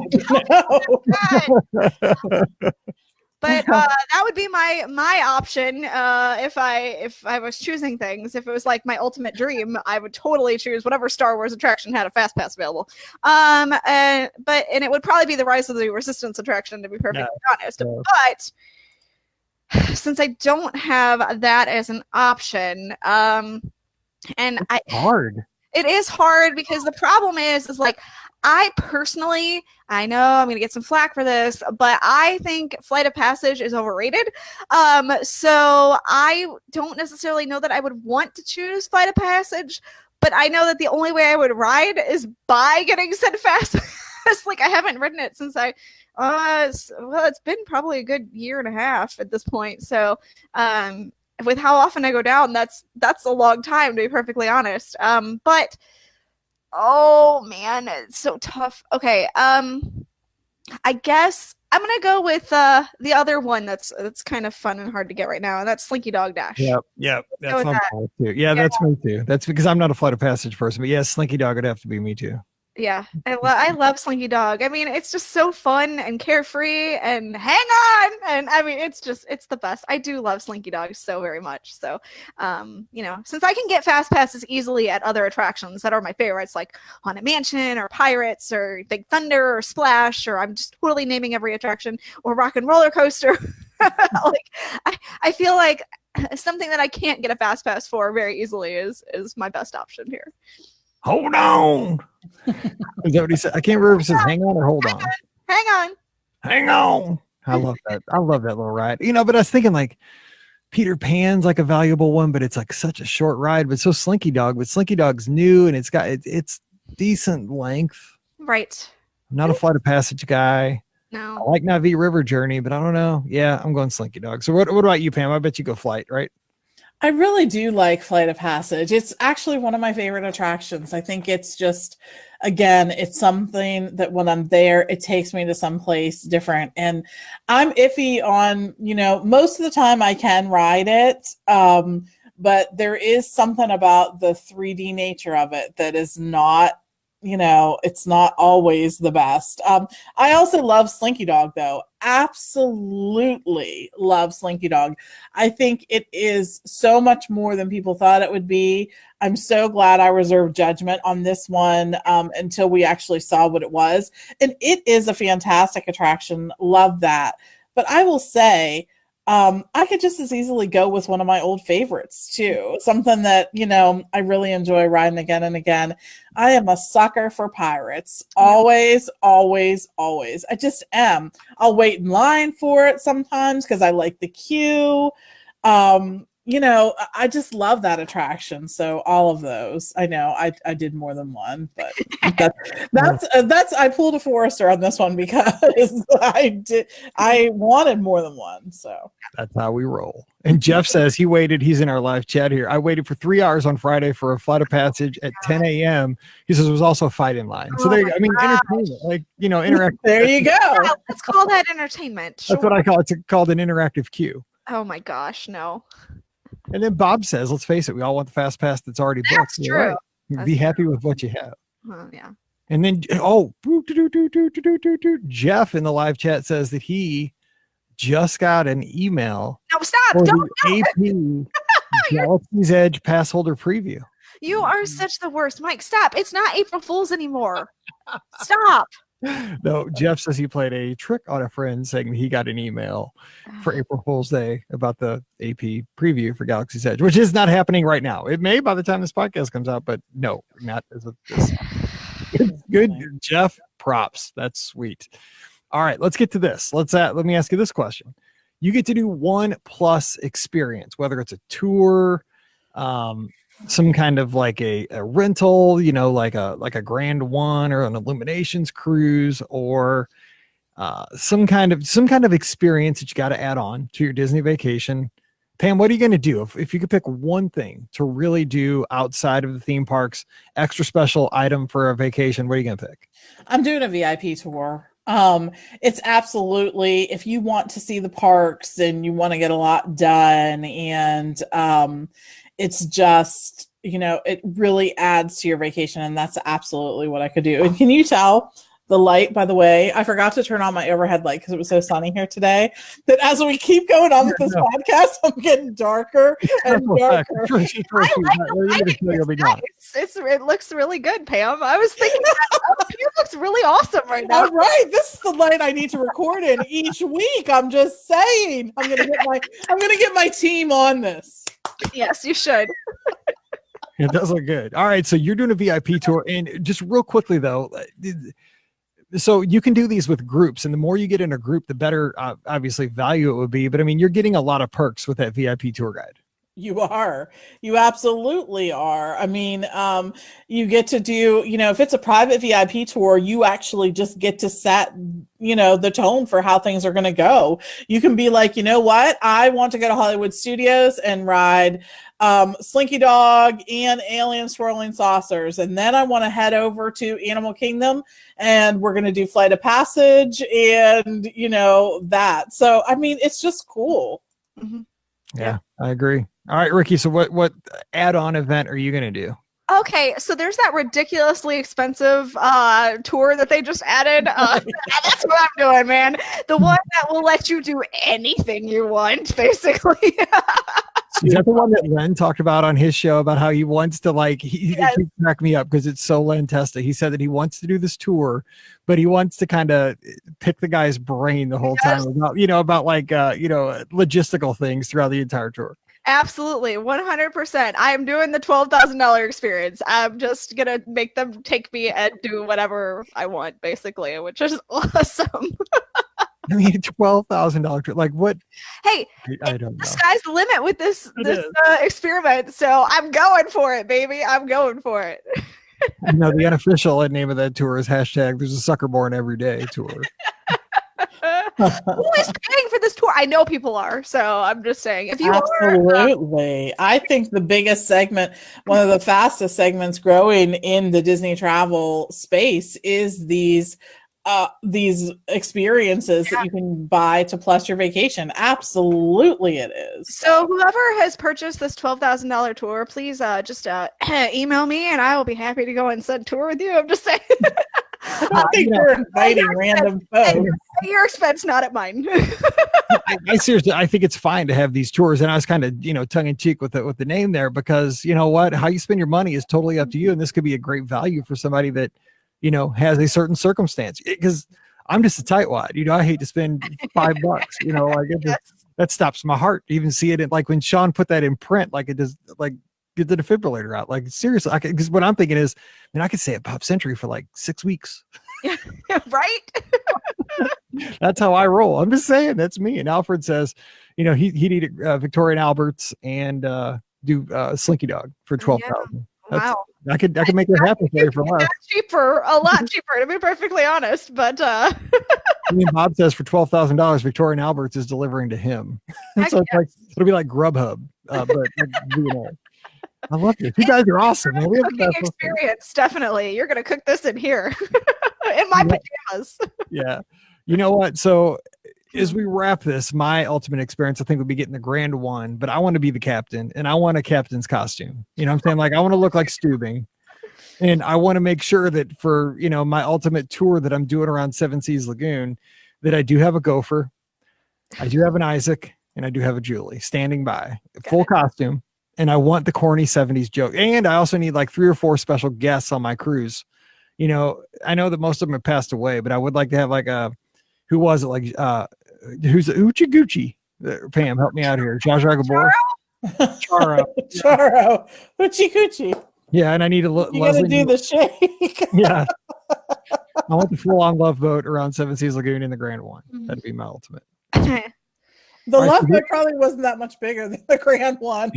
But that would be my option if I was choosing things. If it was like my ultimate dream, I would totally choose whatever Star Wars attraction had a fast pass available. And it would probably be the Rise of the Resistance attraction, to be perfectly honest. But since I don't have that as an option, and hard. It is hard because the problem is like, I personally, I know I'm gonna get some flack for this, but I think Flight of Passage is overrated. So I don't necessarily know that I would want to choose Flight of Passage, but I know that the only way I would ride is by getting said fast pass. Like, I haven't ridden it since it's been probably a good year and a half at this point. So with how often I go down, that's a long time, to be perfectly honest. But oh man, it's so tough. Okay, I guess I'm gonna go with the other one that's kind of fun and hard to get right now, and that's Slinky Dog Dash. Yep. That's my fault too. Yeah, that's me too. That's because I'm not a Flight of Passage person, but yes, Slinky Dog would have to be me too. Yeah, I love Slinky Dog. I mean, it's just so fun and carefree and hang on. And I mean, it's the best. I do love Slinky Dog so very much. So, since I can get fast passes easily at other attractions that are my favorites, like Haunted Mansion or Pirates or Big Thunder or Splash, or I'm just totally naming every attraction, or Rock and Roller Coaster. Like, I feel like something that I can't get a fast pass for very easily is my best option here. Hold on. Is that what he said? I can't remember if it says hang on or hold on. Hang on. I love that. I love that little ride. But I was thinking like Peter Pan's like a valuable one, but it's like such a short ride. But so Slinky Dog, but Slinky Dog's new and it's decent length. Right. I'm not a Flight of Passage guy. No. I like Navi River Journey, but I don't know. Yeah, I'm going Slinky Dog. So what about you, Pam? I bet you go Flight, right? I really do like Flight of Passage. It's actually one of my favorite attractions. I think it's just, again, it's something that when I'm there, it takes me to someplace different. And I'm iffy on, most of the time I can ride it. But there is something about the 3D nature of it that is not, it's not always the best. I also love Slinky Dog, though. Absolutely love Slinky Dog. I think it is so much more than people thought it would be. I'm so glad I reserved judgment on this one until we actually saw what it was. And it is a fantastic attraction. Love that. But I will say, I could just as easily go with one of my old favorites too. Something that, I really enjoy riding again and again. I am a sucker for Pirates. Always, always, always. I just am. I'll wait in line for it sometimes because I like the queue. I just love that attraction. So all of those, I know I did more than one, but that's I pulled a Forrester on this one because I wanted more than one. So that's how we roll. And Jeff says he's in our live chat here. I waited for 3 hours on Friday for a Flight of Passage at 10 a.m. He says it was also a fight in line. So there, entertainment, like, interactive. There you go. Yeah, let's call that entertainment. Sure. That's what I call it. It's called an interactive queue. Oh my gosh, no. And then Bob says, let's face it, we all want the fast pass that's already booked. That's true. Right. Be happy with what you have. Yeah. And then, Jeff in the live chat says that he just got an email. No, stop. For Don't. the AP Galaxy's Edge pass holder preview. You are such the worst. Mike, stop. It's not April Fool's anymore. Stop. No, Jeff says he played a trick on a friend saying he got an email for April Fool's Day about the AP preview for Galaxy's Edge, which is not happening right now. It may by the time this podcast comes out, but no, not as of this. Good, Jeff. Props. That's sweet. All right, let's get to this. Let me ask you this question. You get to do 1+ experience, whether it's a tour, some kind of like a rental, like a Grand One or an Illuminations cruise, or some kind of experience that you got to add on to your Disney vacation. Pam, what are you going to do if you could pick one thing to really do outside of the theme parks, extra special item for a vacation? What are you going to pick? I'm doing a VIP tour. It's absolutely, if you want to see the parks and you want to get a lot done, and it's just, it really adds to your vacation, and that's absolutely what I could do. And can you tell the light, by the way, I forgot to turn on my overhead light because it was so sunny here today, that as we keep going on with this podcast, I'm getting darker and darker. I like the lighting. It looks really good, Pam. I was thinking it looks really awesome right now. All right, this is the light I need to record in each week. I'm just saying, I'm gonna get my team on this. Yes, you should. It does look good. All right, so you're doing a VIP tour, and just real quickly though, so you can do these with groups, and the more you get in a group, the better, obviously, value it would be. But I mean, you're getting a lot of perks with that VIP tour guide. You are. You absolutely are. I mean, you get to do, if it's a private VIP tour, you actually just get to set, the tone for how things are going to go. You can be like, you know what? I want to go to Hollywood Studios and ride Slinky Dog and Alien Swirling Saucers. And then I want to head over to Animal Kingdom and we're going to do Flight of Passage and, that. So, I mean, it's just cool. Mm-hmm. Yeah, I agree. All right, Ricky. So what add-on event are you going to do? Okay, so there's that ridiculously expensive tour that they just added. That's what I'm doing, man. The one that will let you do anything you want, basically. Is that the one that Len talked about on his show about how he wants to he cracked me up because it's so Len Testa. He said that he wants to do this tour, but he wants to kind of pick the guy's brain the whole time about, about logistical things throughout the entire tour. Absolutely, 100%. I am doing the $12,000 experience. I'm just gonna make them take me and do whatever I want, basically, which is awesome. I mean, $12,000 trip. Like what? Hey, I don't know. The sky's the limit with this experiment, so I'm going for it, baby. I'm going for it. The unofficial name of that tour is # There's a sucker born every day tour. Who is paying for this tour? I know people are, so I'm just saying. If you absolutely, I think the biggest segment, one of the fastest segments growing in the Disney travel space, is these experiences that you can buy to plus your vacation. Absolutely, it is. So whoever has purchased this $12,000 tour, please just email me, and I will be happy to go and set tour with you. I'm just saying. I think we're inviting random folks. At your expense, not at mine. I seriously, I think it's fine to have these tours, and I was kind of, tongue in cheek with the name there because you know what, how you spend your money is totally up to you, and this could be a great value for somebody that, has a certain circumstance. Because I'm just a tightwad, I hate to spend $5, that stops my heart to even see it. In, like when Sean put that in print, like it does, like get the defibrillator out. Like seriously, because what I'm thinking is, I could stay at Pop Century for like 6 weeks. Right? That's how I roll. I'm just saying, that's me. And Alfred says, he'd eat Victoria and Albert's and do Slinky Dog for $12,000. Wow. I could make it happen for less. A lot cheaper, to be perfectly honest. But Bob says for $12,000, Victoria and Albert's is delivering to him. So it'll be like Grubhub, but I love this. You guys are awesome. Man. We have the best experience, definitely. You're gonna cook this in here in my pajamas. Yeah. You know what? So as we wrap this, my ultimate experience, I think, would be getting the Grand One, but I want to be the captain and I want a captain's costume. You know what I'm saying? Like I want to look like Steubing. And I want to make sure that for, my ultimate tour that I'm doing around Seven Seas Lagoon, that I do have a gopher, I do have an Isaac, and I do have a Julie standing by, full costume. And I want the corny 70s joke. And I also need like 3 or 4 special guests on my cruise. I know that most of them have passed away, but I would like to have like who was it? Like, who's Uchi Gucci? Pam, help me out here. Zsa Zsa Gabor? Charo. Uchi Gucci. Yeah, and I need a You gotta do the shake. Yeah. I want the full-on Love Boat around Seven Seas Lagoon in the Grand One. That'd be my ultimate. The Love Boat probably wasn't that much bigger than the Grand One.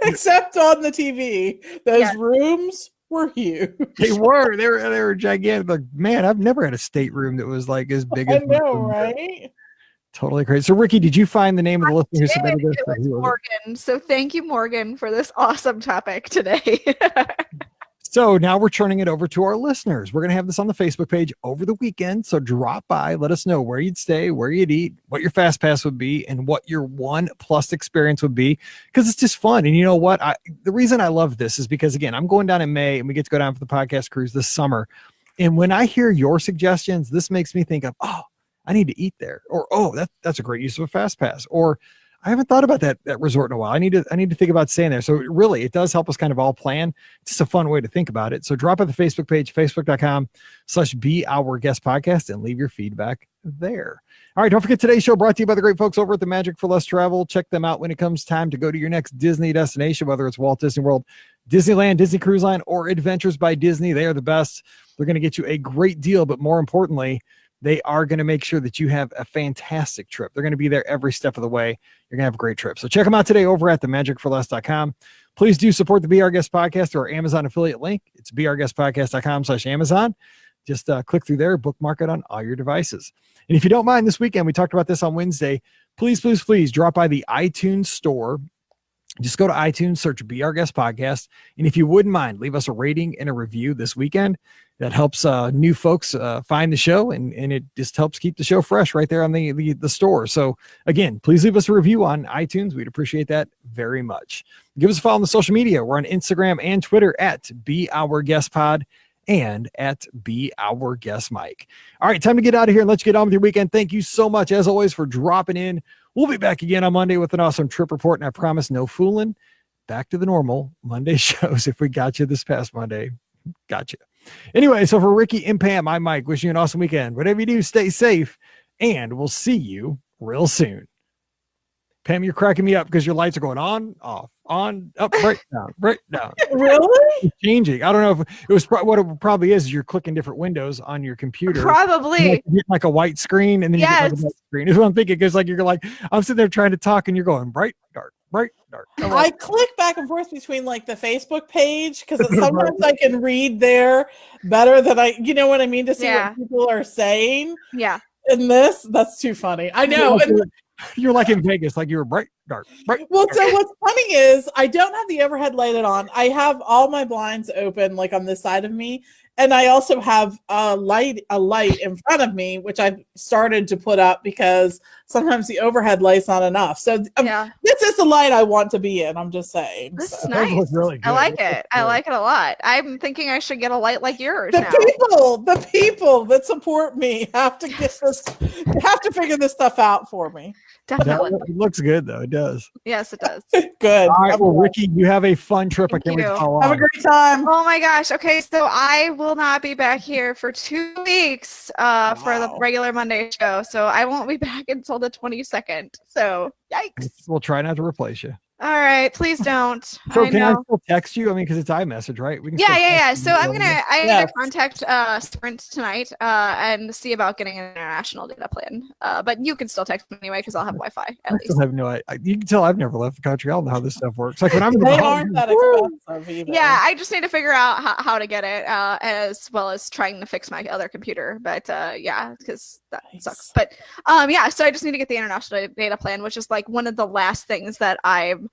Except on the TV. Those rooms were huge. They were gigantic. Like, man, I've never had a stateroom that was like as big as I know, right? Totally crazy. So, Ricky, did you find the name of the listener who submitted this? It was Morgan. So, thank you, Morgan, for this awesome topic today. So now we're turning it over to our listeners. We're going to have this on the Facebook page over the weekend. So drop by, let us know where you'd stay, where you'd eat, what your fast pass would be, and what your 1+ experience would be. Because it's just fun. And you know what? The reason I love this is because, again, I'm going down in May and we get to go down for the podcast cruise this summer. And when I hear your suggestions, this makes me think of, oh, I need to eat there. Or, oh, that's a great use of a fast pass. Or I haven't thought about that resort in a while. I need to think about staying there. So really, it does help us kind of all plan. It's just a fun way to think about it. So drop by the Facebook page, facebook.com/Be Our Guest Podcast, and leave your feedback there. All right, don't forget today's show brought to you by the great folks over at the Magic for Less Travel. Check them out when it comes time to go to your next Disney destination, whether it's Walt Disney World, Disneyland, Disney Cruise Line, or Adventures by Disney. They are the best. They're going to get you a great deal, but more importantly, they are going to make sure that you have a fantastic trip. They're going to be there every step of the way. You're going to have a great trip. So check them out today over at themagicforless.com. Please do support the Be Our Guest podcast through our Amazon affiliate link. It's beourguestpodcast.com/Amazon. Just click through there, bookmark it on all your devices. And if you don't mind, this weekend, we talked about this on Wednesday, please drop by the iTunes store. Just go to iTunes, search Be Our Guest Podcast. And if you wouldn't mind, leave us a rating and a review this weekend. That helps new folks find the show, and it just helps keep the show fresh right there on the store. So again, please leave us a review on iTunes. We'd appreciate that very much. Give us a follow on the social media. We're on Instagram and Twitter at Be Our Guest Pod and at Be Our Guest Mike. All right, time to get out of here and let's get on with your weekend. Thank you so much, as always, for dropping in. We'll be back again on Monday with an awesome trip report, and I promise no fooling. Back to the normal Monday shows. If we got you this past Monday, gotcha. Anyway, so for Ricky and Pam, I'm Mike. Wishing you an awesome weekend. Whatever you do, stay safe, and we'll see you real soon. Pam, you're cracking me up because your lights are going on, off, on, up, right down, right down. Really? It's changing. I don't know if it was what it probably is you're clicking different windows on your computer. Probably. You get like a white screen, and then you get like a white screen. Is what I'm thinking, because like you're like, I'm sitting there trying to talk, and you're going bright, dark, bright, dark. I click back and forth between like the Facebook page because sometimes I can read there better than you know what I mean, to see what people are saying. Yeah. And that's too funny. I know. You're like in Vegas, like you were bright, dark, bright. Well, so what's funny is I don't have the overhead light on. I have all my blinds open, like on this side of me, and I also have a light in front of me, which I've started to put up because sometimes the overhead light's not enough. So this is the light I want to be in. I'm just saying. This is nice. Really good. I like it. I like it a lot. I'm thinking I should get a light like yours. The people that support me have to figure this stuff out for me. Definitely. It looks good though. It does. Yes, it does. Good. All right. Well, Ricky, you have a fun trip. I can't wait to follow. Have a great time. Oh my gosh. Okay, so I will not be back here for 2 weeks for the regular Monday show. So I won't be back until the 22nd. So yikes. We'll try not to replace you. All right, please don't. So can I still text you? I mean, because it's iMessage, right? We can yeah. So I need to contact Sprint tonight and see about getting an international data plan. But you can still text me anyway because I'll have Wi-Fi at least. Still have no idea. You can tell I've never left the country. I don't know how this stuff works. Like when I'm in the they aren't that expensive either. Yeah, I just need to figure out how to get it, as well as trying to fix my other computer. But because that sucks. But so I just need to get the international data plan, which is like one of the last things that I'm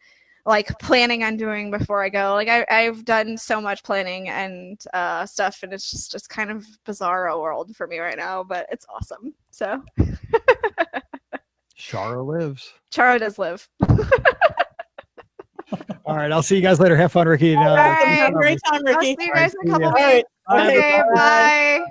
like planning on doing before I go. Like I've done so much planning and stuff, and it's just kind of bizarro world for me right now, but it's awesome. So Charo lives. Charo does live. All right, I'll see you guys later. Have fun, Ricky. All right. Have a great time, Ricky. I'll see you guys in a couple weeks. Right. Okay, bye.